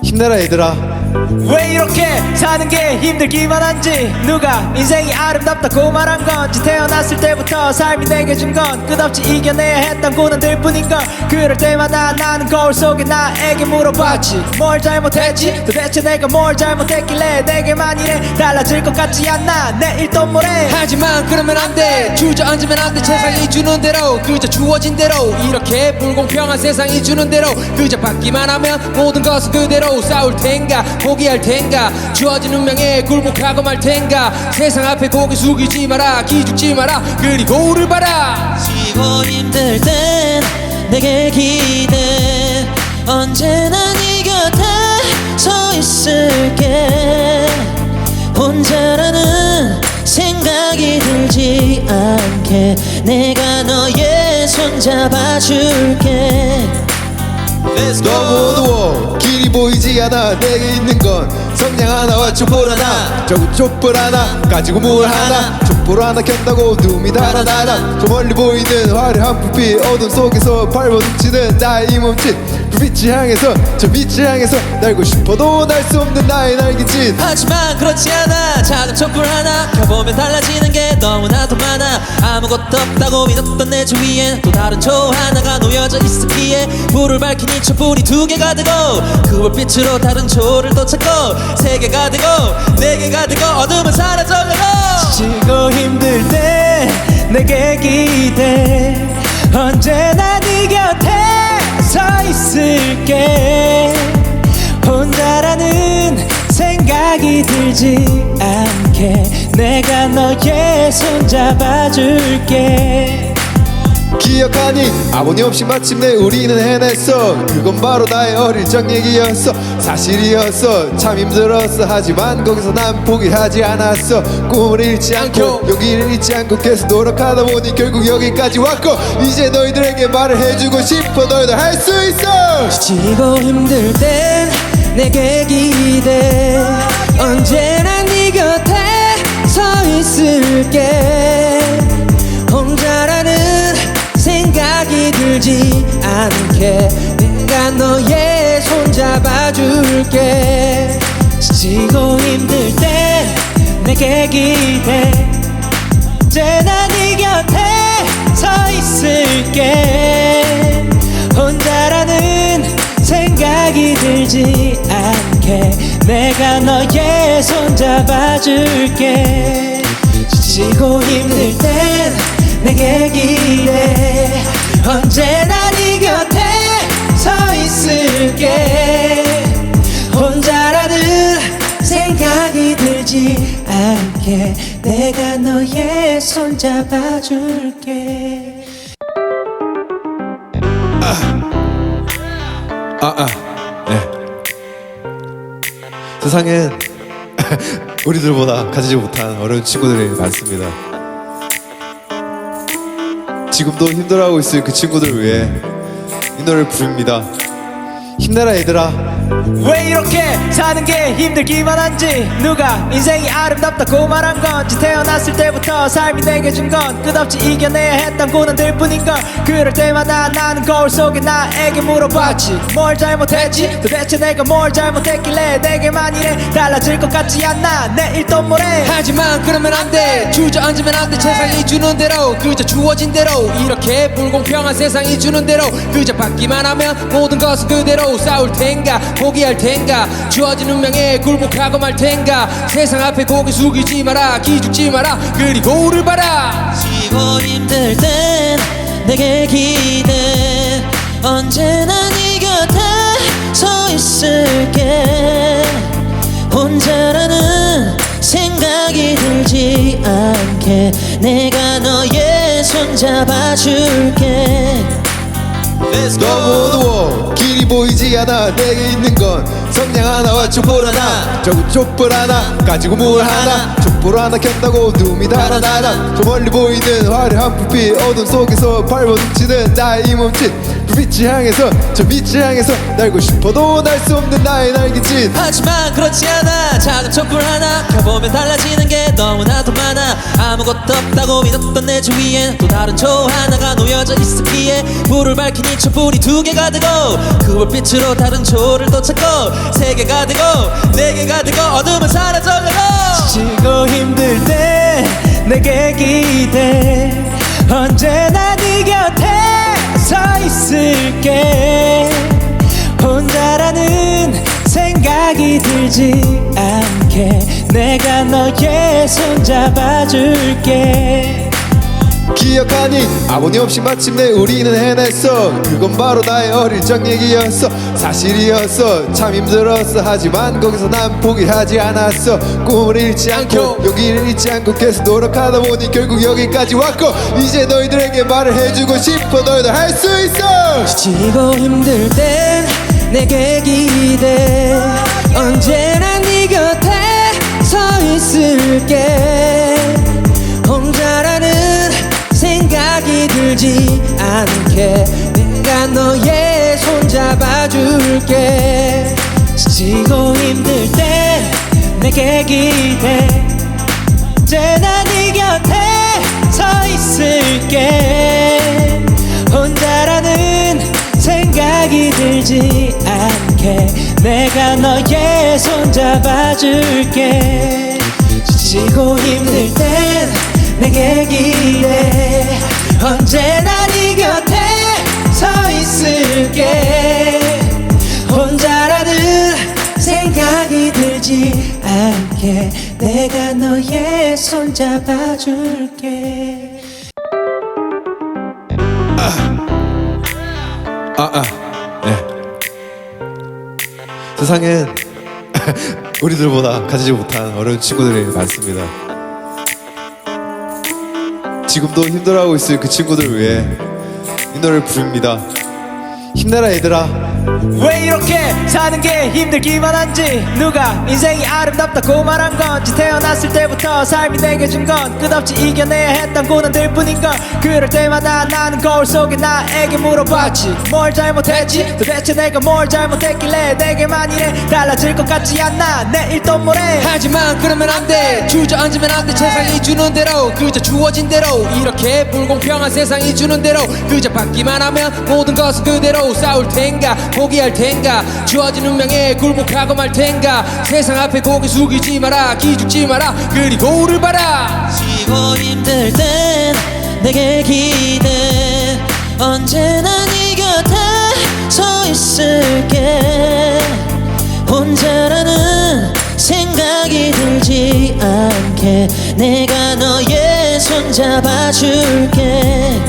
힘내라 얘들아.
왜 이렇게 사는 게 힘들기만 한지 누가 인생이 아름답다고 말한 건지 태어났을 때부터 삶이 내게 준 건 끝없이 이겨내야 했던 고난들 뿐인걸 그럴 때마다 나는 거울 속에 나에게 물어봤지 뭘 잘못했지 도대체 내가 뭘 잘못했길래 내게만 이래 달라질 것 같지 않나 내일 또 모레
하지만 그러면 안돼 주저앉으면 안돼 세상이 주는 대로 그저 주어진 대로 이렇게 불공평한 세상이 주는 대로 그저 받기만 하면 모든 것은 그대로 싸울 텐가 포기할 텐가 주어진 운명에 굴복하고 말 텐가 세상 앞에 고개 숙이지 마라 기죽지 마라 그리고 우를 봐라
지고 힘들 땐 내게 기대 언제나 네 곁에 서 있을게 혼자라는 생각이 들지 않게 내가 너의 손 잡아줄게
너무 어두워 길이 보이지 않아 내게 있는 건 성냥 하나와 촛불 하나 저구 촛불 하나 가지고 물 하나 촛불 하나 켠다고 눈이 달아나라 저 멀리 보이는 화려한 불빛 어둠 속에서 발버둥치는 나의 이 몸짓 불빛을 향해서 저 빛을 향해서 날고 싶어도 날 수 없는 나의 날개짓
하지만 그렇지 않아 작은 촛불 하나 켜보면 달라지는 게 너무나도 많아 아무것도 없다고 믿었던 내 주위엔 또 다른 초 하나가 놓여져 있었기에 불을 밝힌 이 촛불이 두 개가 되고 그 불빛으로 다른 초를 또 찾고 세 개가 되고 네 개가 되고 어둠은 사라져가고
지고 힘들 때 내게 기대 언제나 네 곁에 서 있을게 혼자라는 생각이 들지 않게 내가 너의 손 잡아줄게
기억하니 아버님 없이 마침내 우리는 해냈어 그건 바로 나의 어릴 적 얘기였어 사실이었어 참 힘들었어 하지만 거기서 난 포기하지 않았어 꿈을 잃지 않고 용기를 잃지 않고 계속 노력하다 보니 결국 여기까지 왔고 이제 너희들에게 말을 해주고 싶어 너희들 할 수 있어
지고 힘들 땐 내게 기대 언제나 네 곁에 서 있을게 혼자라는 생각이 들지 않게 내가 너의 손 잡아줄게 지치고 힘들 땐 내게 기대 언제나 네 곁에 서 있을게 혼자라는 생각이 들지 않게 내가 너의 손 잡아줄게 지치고 힘들 땐 내게 기대 언제나 네 곁에 서 있을게 혼자라는 생각이 들지 않게 내가 너의 손 잡아줄게
네. 세상엔 우리들보다 가지지 못한 어려운 친구들이 많습니다. 지금도 힘들어하고 있을 그 친구들을 위해 이 노래를 부릅니다. 힘내라 얘들아.
왜 이렇게 사는 게 힘들기만 한지 누가 인생이 아름답다고 말한 건지 태어났을 때부터 삶이 내게 준 건 끝없이 이겨내야 했던 고난들 뿐인걸 그럴 때마다 나는 거울 속에 나에게 물어봤지 뭘 잘못했지 도대체 내가 뭘 잘못했길래 내게만 이래 달라질 것 같지 않나 내일 또 모레
하지만 그러면 안돼 주저앉으면 안돼 세상이 주는 대로 그저 주어진 대로 이렇게 불공평한 세상이 주는 대로 그저 받기만 하면 모든 것은 그대로 싸울 텐가 포기할 텐가 주어진 운명에 굴복하고 말 텐가 세상 앞에 고개 숙이지 마라 기죽지 마라 그리고 우를 봐라
지고 힘들 땐 내게 기대 언제나 네 곁에 서 있을게 혼자라는 생각이 들지 않게 내가 너의 손 잡아줄게
너무 어두워 길이 보이지 않아 내게 있는 건 성냥 하나와 촛불 하나 저기 촛불 하나 가지고 물 하나 촛불 하나 켠다고 눈이 달아나라 저 멀리 보이는 화려한 불빛 어둠 속에서 밟아 훔치는 나의 이 몸짓 불빛을 향해서 저 빛을 향해서 날고 싶어도 날 수 없는 나의 날개짓
하지만 그렇지 않아 작은 촛불 하나 켜보면 달라지는 게 너무나도 많아 아무것도 없다고 믿었던 내 주위엔 또 다른 조 하나가 놓여져 있었기에 불을 밝힌 이 촛불이 두 개가 되고 그 불빛으로 다른 조를 또 찾고 세 개가 되고 네 개가 되고 어둠은 사라져가고
지치고 힘들 때 내게 기대 언제나 네 곁에 서 있을게 혼자라는 생각이 들지 않게 내가 너의 손 잡아줄게
기억하니 아버님 없이 마침내 우리는 해냈어 그건 바로 나의 어릴 적 얘기였어 사실이었어 참 힘들었어 하지만 거기서 난 포기하지 않았어 꿈을 잃지 않고 용기를 잃지 않고 계속 노력하다 보니 결국 여기까지 왔고 이제 너희들에게 말을 해주고 싶어 너희들 할 수 있어
지치고 힘들 땐 내게 기대 언제나 네 곁에 서 있을게 혼자라는 생각이 들지 않게 내가 너의 손 잡아줄게
지치고 힘들 때 내게 기대 언제나 네 곁에 서 있을게 혼자라는 생각이 들지 않게 내가 너의 손 잡아줄게 지치고 힘들 땐 내게 기대 언제나 네 곁에 서 있을게 혼자라는 생각이 들지 않게 내가 너의 손 잡아줄게
네. 세상엔 우리들보다 가지지 못한 어려운 친구들이 많습니다. 지금도 힘들어하고 있을 그 친구들을 위해 이 노래를 부릅니다. 힘내라 얘들아.
왜 이렇게 사는 게 힘들기만 한지 누가 인생이 아름답다고 말한 건지 태어났을 때부터 삶이 내게 준 건 끝없이 이겨내야 했던 고난들 뿐인걸 그럴 때마다 나는 거울 속에 나에게 물어봤지 뭘 잘못했지 도대체 내가 뭘 잘못했길래 내게만 이래 달라질 것 같지 않나 내일 또 모레
하지만 그러면 안돼 주저앉으면 안돼 세상이 주는 대로 그저 주어진 대로 이렇게 불공평한 세상이 주는 대로 그저 받기만 하면 모든 것은 그대로 싸울 텐가 포기할 텐가 주어진 운명에 굴복하고 말 텐가 세상 앞에 고개 숙이지 마라 기죽지 마라 그리고 우를 봐라
지고 힘들 땐 내게 기대 언제나 네 곁에 서 있을게 혼자라는 생각이 들지 않게 내가 너의 손 잡아줄게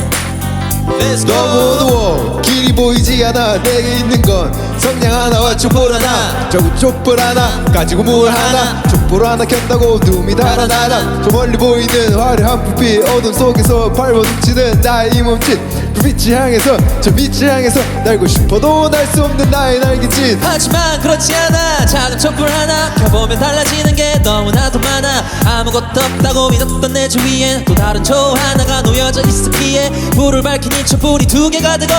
너무 어두워 길이 보이지 않아 내게 있는 건 성냥 하나와 촛불 하나 저기 촛불 하나 가지고 물 하나 촛불 하나 켠다고 눈이 달아나라 저 멀리 보이는 화려한 불빛 어둠 속에서 밟아 훔치는 나의 이 몸짓 불빛을 향해서 저 빛을 향해서 날고 싶어도 날 수 없는 나의 날개짓
하지만 그렇지 않아 작은 촛불 하나 켜보면 달라지는 게 너무나도 많아 아무것도 없다고 믿었던 내 주위엔 또 다른 조 하나가 놓여져 있었기에 불을 밝힌 이 촛불이 두 개가 되고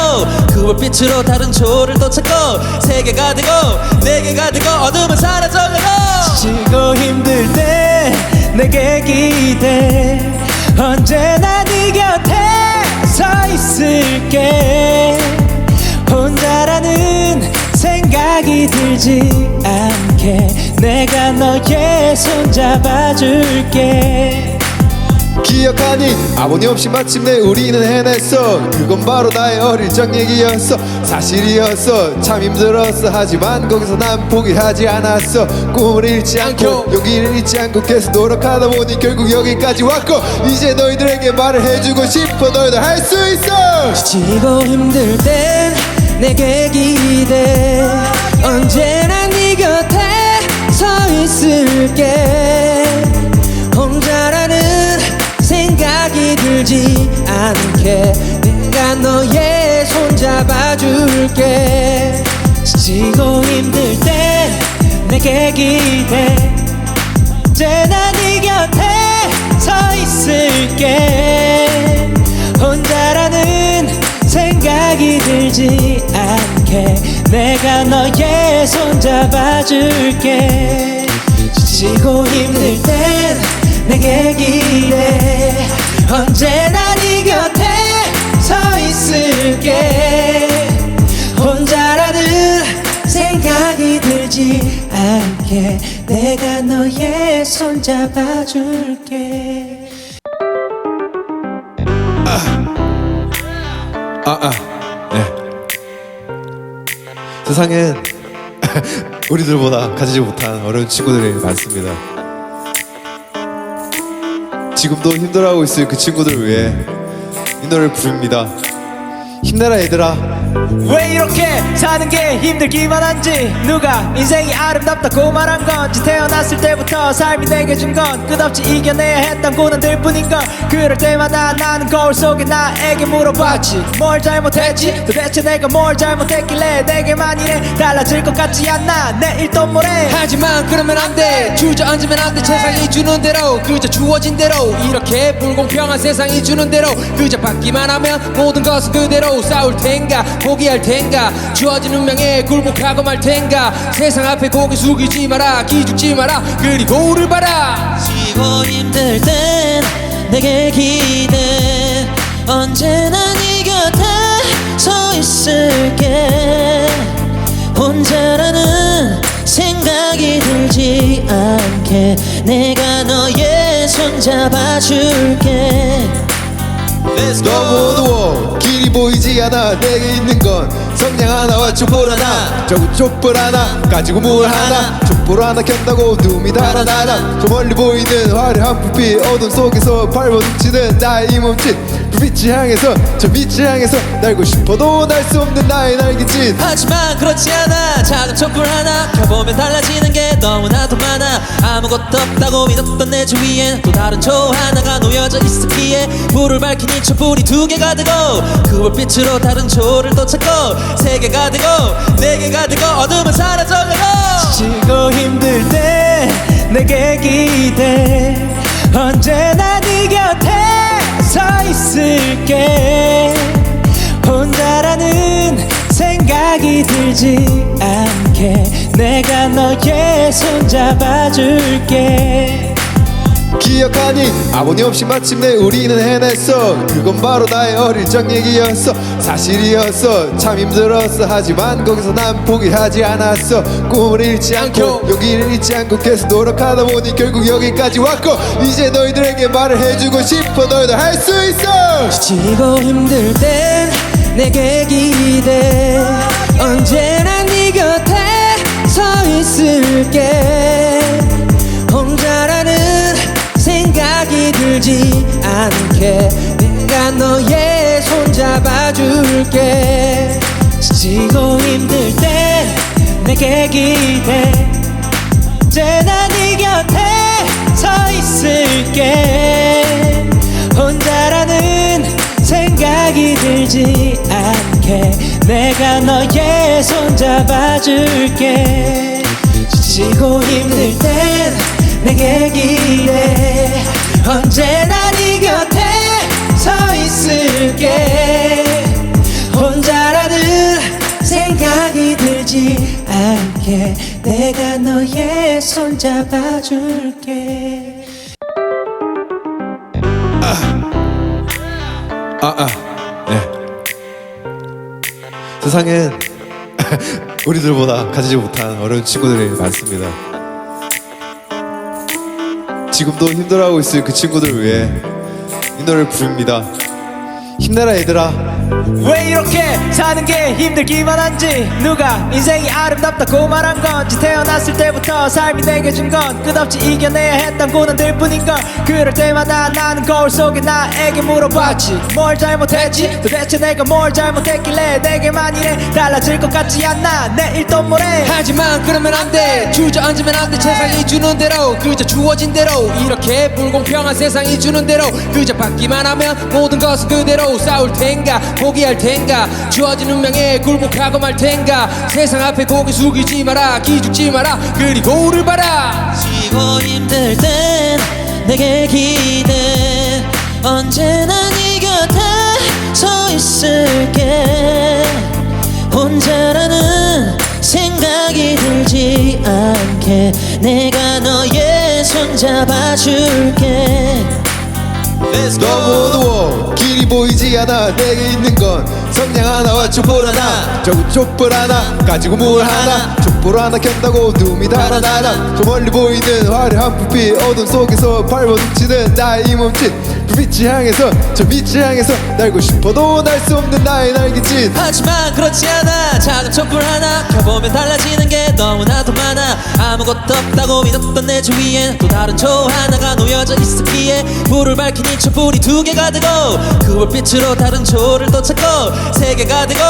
그 불빛으로 다른 조를 또 찾고 세 개가 되고 네 개가 되고 어둠은 사라져가고
지치고 힘들 때 내게 기대 언제나 네 곁에 서 있을게 혼자라는 생각이 들지 않게 내가 너의 손 잡아줄게
기억하니 아버님 없이 마침내 우리는 해냈어 그건 바로 나의 어릴 적 얘기였어 사실이었어 참 힘들었어 하지만 거기서 난 포기하지 않았어 꿈을 잃지 않고 용기를 잃지 않고 계속 노력하다 보니 결국 여기까지 왔고 이제 너희들에게 말을 해주고 싶어 너희들 할 수 있어
지치고 힘들 땐 내게 기대 언제나 네 곁에 서 있을게 혼자라는 생각이 들지 않게 내가 너의 손 잡아줄게
지치고 힘들 땐 내게 기대 언제나 네 곁에 서 있을게 혼자라는 생각이 들지 않게 내가 너의 손 잡아줄게 지치고 힘들 땐 내게 기대 언제나 네 곁에 서 있을게 혼자라는 생각이 들지 않게 내가 너의 손 잡아줄게
네. 세상엔 우리들보다 가지지 못한 어려운 친구들이 많습니다. 지금도 힘들어하고 있을 그 친구들을 위해 이 노래를 부릅니다. 힘내라 얘들아.
왜 이렇게 사는 게 힘들기만 한지 누가 인생이 아름답다고 말한 건지 태어났을 때부터 삶이 내게 준 건 끝없이 이겨내야 했던 고난들 뿐인 걸 그럴 때마다 나는 거울 속에 나에게 물어봤지 뭘 잘못했지 도대체 내가 뭘 잘못했길래 내게만 이래 달라질 것 같지 않나 내일 또 모레
하지만 그러면 안돼 주저앉으면 안돼 세상이 주는 대로 그저 주어진 대로 이렇게 불공평한 세상이 주는 대로 그저 받기만 하면 모든 것은 그대로 싸울 텐가 포기할 텐가 주어진 운명에 굴복하고 말 텐가 세상 앞에 고개 숙이지 마라 기죽지 마라 그리고 우를 봐라
지고 힘들 땐 내게 기대 언제나 네 곁에 서 있을게 혼자라는 생각이 들지 않게 내가 너의 손 잡아줄게
너무 어두워 길이 보이지 않아 내게 있는 건 성냥 하나와 촛불 하나 저구 촛불 하나 가지고 물 하나 촛불 하나 켠다고 눈이 달아나라 저 멀리 보이는 화려한 불빛 어둠 속에서 발버둥치는 나의 이 몸짓 불빛을 향해서 저 빛을 향해서 날고 싶어도 날 수 없는 나의 날개짓
하지만 그렇지 않아 작은 촛불 하나 켜보면 달라지는 게 너무나도 많아 아무것도 없다고 믿었던 내 주위엔 또 다른 조 하나가 놓여져 있었기에 불을 밝힌 이 촛불이 두 개가 되고 그 불빛으로 다른 조를 또 찾고 세 개가 되고 네 개가 되고 어둠은 사라져가고
지치고 힘들 때 내게 기대 언제나 네 곁에 서 있을게 혼자라는 생각이 들지 않게 내가 너의 손 잡아줄게
기억하니 아버님 없이 마침내 우리는 해냈어 그건 바로 나의 어릴 적 얘기였어 사실이었어 참 힘들었어 하지만 거기서 난 포기하지 않았어 꿈을 잃지 않고 용기를 잃지 않고 계속 노력하다 보니 결국 여기까지 왔고 이제 너희들에게 말을 해주고 싶어 너희들 할 수 있어
지치고 힘들 땐 내게 기대 언제나 네 곁에 서 있을게 혼자라는 생각이 들지 않게 내가 너의 손 잡아줄게
지치고 힘들 땐 내게 기대 언제나 네 곁에 서 있을게 혼자라는 생각이 들지 않게 내가 너의 손 잡아줄게 지치고 힘들 땐 내게 기대 언제나 네 곁에 서 있을게 혼자라는 생각이 들지 않게 내가 너의 손 잡아줄게
네. 세상엔 우리들보다 가지지 못한 어려운 친구들이 많습니다. 지금도 힘들어하고 있을 그 친구들을 위해 이 노래를 부릅니다. 힘내라 얘들아.
왜 이렇게 사는 게 힘들기만 한지 누가 인생이 아름답다고 말한 건지 태어났을 때부터 삶이 내게 준 건 끝없이 이겨내야 했던 고난들 뿐인 걸 그럴 때마다 나는 거울 속에 나에게 물어봤지 뭘 잘못했지 도대체 내가 뭘 잘못했길래 내게만 이래 달라질 것 같지 않나 내일 또 모레
하지만 그러면 안돼 주저앉으면 안돼 세상이 주는 대로 그저 주어진 대로 이렇게 불공평한 세상이 주는 대로 그저 받기만 하면 모든 것은 그대로 싸울 텐가 포기할 텐가 주어진 운명에 굴복하고 말 텐가 세상 앞에 고개 숙이지 마라 기죽지 마라 그리고 우를 봐라
지고 힘들 땐 내게 기대 언제나 네 곁에 서 있을게 혼자라는 생각이 들지 않게 내가 너의 손 잡아줄게
너무 어두워 길이 보이지 않아 내게 있는 건 성냥 하나와 촛불 하나 저기 촛불 하나 가지고 물 하나 촛불 하나 켠다고 눈이 달아나라 저 멀리 보이는 화려한 불빛 어둠 속에서 밟아둥치는 나의 이 몸짓 불빛을 향해서 저 빛을 향해서 날고 싶어도 날 수 없는 나의 날개짓
하지만 그렇지 않아 작은 촛불 하나 켜보면 달라지는 게 너무나도 많아 아무것도 없다고 믿었던 내 주위엔 또 다른 조 하나가 놓여져 있었기에 불을 밝힌 이 촛불이 두 개가 되고 그 불빛으로 다른 조를 또 찾고 세 개가 되고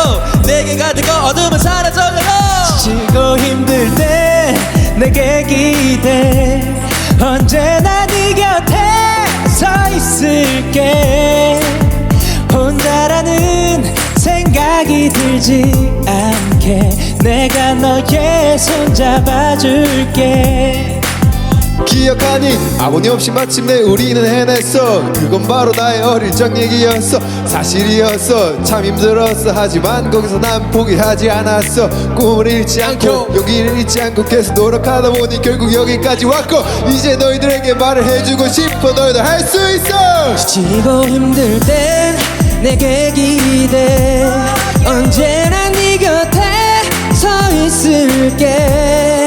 네 개가 되고 어둠은 사라져가고
지고 힘들 때 내게 기대 언제나 네 곁에 서 있을게 혼자라는 생각이 들지 않게 내가 너의 손 잡아줄게
기억하니 아버니 없이 마침내 우리는 해냈어 그건 바로 나의 어릴 적 얘기였어 사실이었어 참 힘들었어 하지만 거기서 난 포기하지 않았어 꿈을 잃지 않고 용기를 잃지 않고 계속 노력하다 보니 결국 여기까지 왔고 이제 너희들에게 말을 해주고 싶어 너희도 할 수 있어
지고 힘들 땐 내게 기대 언제나 네 곁에 서 있을게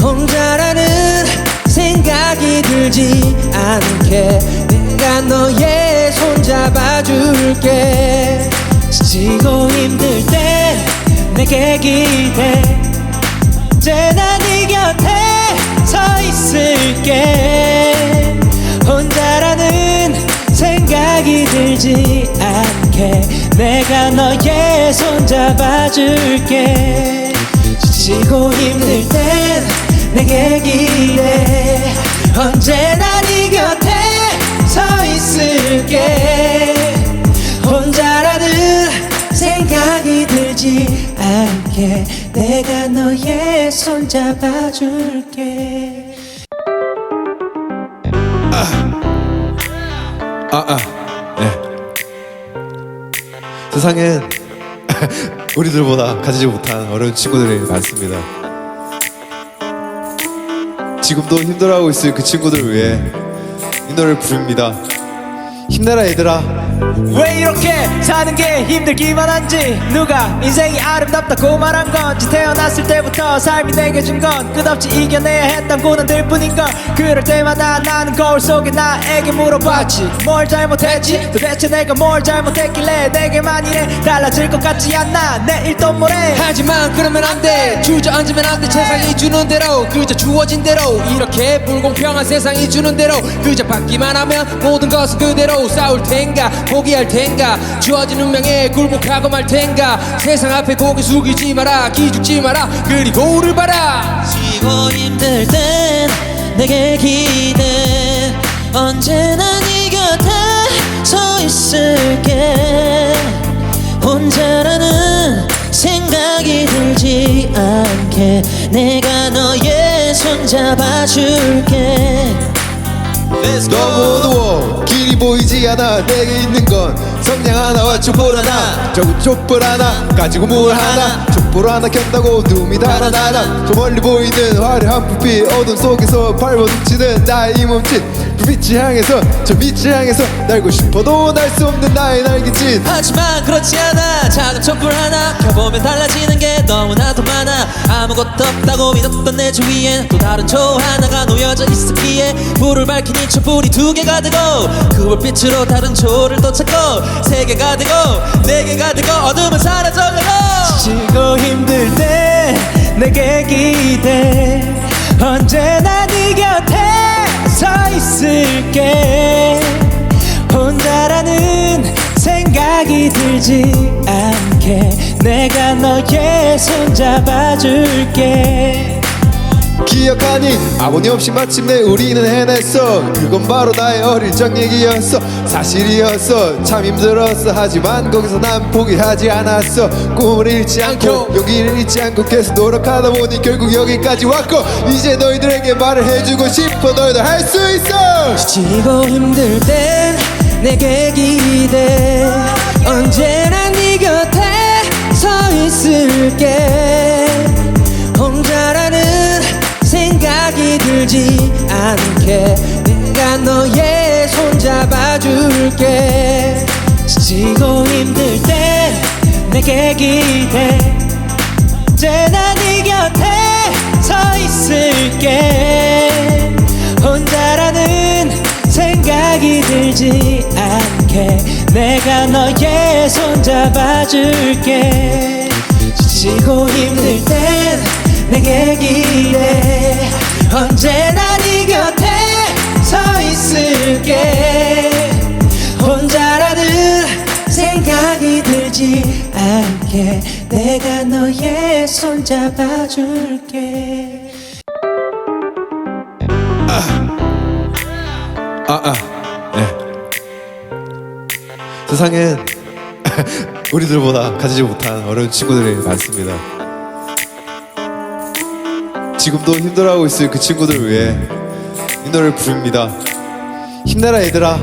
혼자라는 생각이 들지 않게 내가 너의 손 잡아줄게
지고 힘들 때 내게 기대 언제나 네 곁에 서 있을게 혼자라는 생각이 들지 않게 내가 너의 손 잡아줄게 지치고 힘들 땐 내게 기대 언제나 네 곁에 서 있을게 혼자라는 생각이 들지 않게 내가 너의 손 잡아줄게
네. 세상엔 우리들보다 가지지 못한 어려운 친구들이 많습니다. 지금도 힘들어하고 있을 그 친구들을 위해 이 노래를 부릅니다. 힘내라 얘들아.
왜 이렇게 사는 게 힘들기만 한지 누가 인생이 아름답다고 말한 건지 태어났을 때부터 삶이 내게 준 건 끝없이 이겨내야 했던 고난들 뿐인 걸 그럴 때마다 나는 거울 속에 나에게 물어봤지 뭘 잘못했지 도대체 내가 뭘 잘못했길래 내게만 이래 달라질 것 같지 않나 내일 또 모레
하지만 그러면 안돼 주저앉으면 안돼 세상이 주는 대로 그저 주어진 대로 이렇게 불공평한 세상이 주는 대로 그저 받기만 하면 모든 것은 그대로 싸울 텐가 포기할 텐가 주어진 운명에 굴복하고 말 텐가 세상 앞에 고개 숙이지 마라 기죽지 마라 그리고 우를 봐라
지고 힘들 땐 내게 기대 언제나 네 곁에 서 있을게 혼자라는 생각이 들지 않게 내가 너의 손 잡아줄게
너무 어두워 길이 보이지 않아 내게 있는 건 성냥 하나와 촛불 하나 저기 촛불 하나 가지고 물 하나 촛불 촛불 하나 켠다고 눈이 달아나라. 저 멀리 보이는 화려한 불빛 어둠 속에서 발버둥치는 나의 이 몸짓. 불빛을 향해서 저 빛을 향해서 날고 싶어도 날 수 없는 나의 날개짓.
하지만 그렇지 않아. 작은 촛불 하나 켜보면 달라지는 게 너무나도 많아. 아무것도 없다고 믿었던 내 주위엔 또 다른 초 하나가 놓여져 있었기에 불을 밝힌 이 촛불이 두 개가 되고 그 불빛으로 다른 초를 또 찾고 세 개가 되고 네 개가 되고 어둠은 사라져가고.
지치고 힘들 때 내게 기대 언제나 네 곁에 서 있을게. 혼자라는 생각이 들지 않게 내가 너의 손 잡아줄게.
기억하니 아버님 없이 마침내 우리는 해냈어. 그건 바로 나의 어릴 적 얘기였어. 사실이었어. 참 힘들었어. 하지만 거기서 난 포기하지 않았어. 꿈을 잃지 않고 용기를 잃지 않고 계속 노력하다 보니 결국 여기까지 왔고 이제 너희들에게 말을 해주고 싶어. 너희도 할 수 있어.
지치고 힘들 땐 내게 기대 언제나 네 곁에 서 있을게. 혼자라는 생각이 들지 않게 내가 너의 손 잡아줄게.
지치고 힘들 때 내게 기대 언제나 네 곁에 서 있을게. 혼자라는 생각이 들지 않게 내가 너의 손 잡아줄게. 지치고 힘들 땐 내게 기대 언제나 네 곁에 서 있을게. 혼자라는 생각이 들지 않게 내가 너의 손 잡아줄게.
네. 세상엔 우리들보다 가지지 못한 어려운 친구들이 많습니다. 지금도 힘들어하고 있을 그 친구들을 위해 이 노래를 부릅니다. 힘내라 얘들아.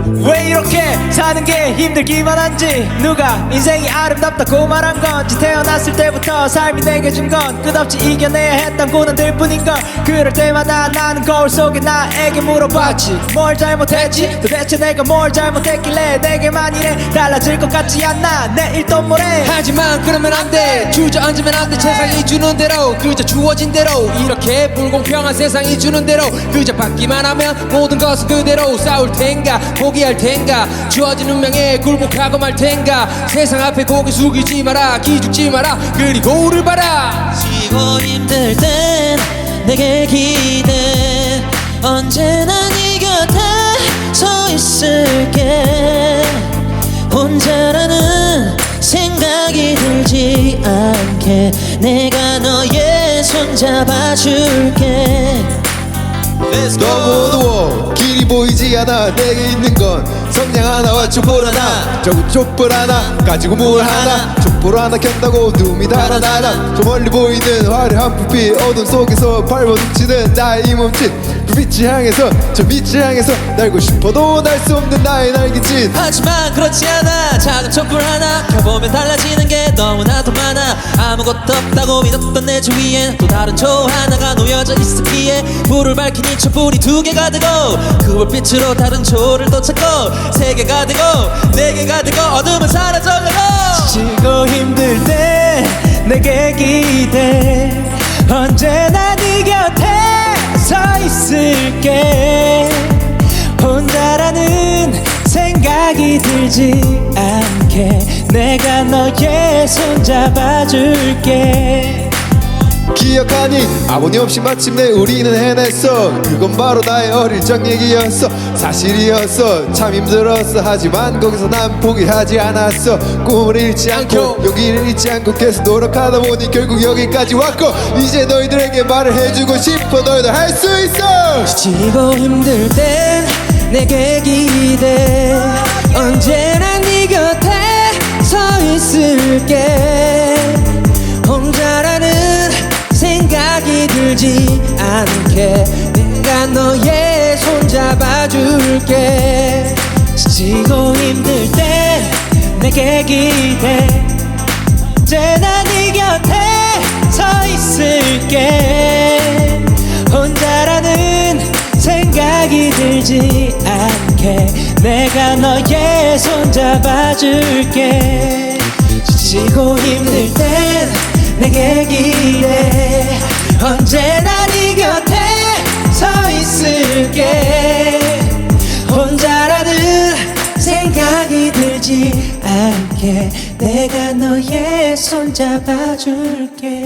왜 이렇게 사는 게 힘들기만 한지 누가 인생이 아름답다고 말한 건지 태어났을 때부터 삶이 내게 준 건 끝없이 이겨내야 했던 고난들 뿐인 걸. 그럴 때마다 나는 거울 속에 나에게 물어봤지. 뭘 잘못했지? 도대체 내가 뭘 잘못했길래 내게만 이래 달라질 것 같지 않나 내일 또 모레.
하지만 그러면 안돼. 주저앉으면 안돼. 세상이 주는 대로 그저 주어진 대로 이렇게 불공평한 세상이 주는 대로 그저 받기만 하면 모든 것은 그대로. 싸울 텐가 포기할 텐가 주어진 운명에 굴복하고 말 텐가. 세상 앞에 고개 숙이지 마라. 기죽지 마라. 그리고 우를 봐라.
지고 힘들 땐 내게 기대 언제나 네 곁에 서 있을게. 혼자라는 생각이 들지 않게 내가 너의 손 잡아줄게.
너무 어두워 길이 보이지 않아. 내게 있는 건 성냥 하나와 촛불 하나. 저기 촛불 하나 가지고 물 하나. 촛불 하나 켠다고 눈이 달아나라. 저 멀리 보이는 화려한 불빛 어둠 속에서 발버둥치는 나의 이 몸짓. 불빛을 향해서 저 빛을 향해서 날고 싶어도 날 수 없는 나의 날개짓.
하지만 그렇지 않아. 작은 촛불 하나 켜보면 달라지는 게 너무나도 많아. 아무것도 없다고 믿었던 내 주위엔 또 다른 초 하나가 놓여져 있었기에 불을 밝힌 이 촛불이 두 개가 되고 그 불빛으로 다른 초를 또 찾고 세 개가 되고 네 개가 되고 어둠은 사라져가고.
지치고 힘들 때 내게 기대 언제나 네 곁에 서 있을게. 혼자라는 생각이 들지 않게 내가 너의 손 잡아줄게.
기억하니 아버님 없이 마침내 우리는 해냈어. 그건 바로 나의 어릴 적 얘기였어. 사실이었어. 참 힘들었어. 하지만 거기서 난 포기하지 않았어. 꿈을 잃지 않고 용기를 잃지 않고 계속 노력하다 보니 결국 여기까지 왔고 이제 너희들에게 말을 해주고 싶어. 너희도 할 수 있어.
지치고 힘들 땐 내게 기대 언제나 네 곁에 서 있을게. 혼자라는 생각이 들지 않게 내가 너의 손 잡아줄게.
지치고 힘들 때 내게 기대 언제나 네 곁에 서 있을게 혼자라는 생각이 들지 않게 내가 너의 손 잡아줄게 지치고 힘들 땐 내게 기대 언제나 네 곁에 서 있을게 혼자라는 생각이 들지 않게 내가 너의 손 잡아줄게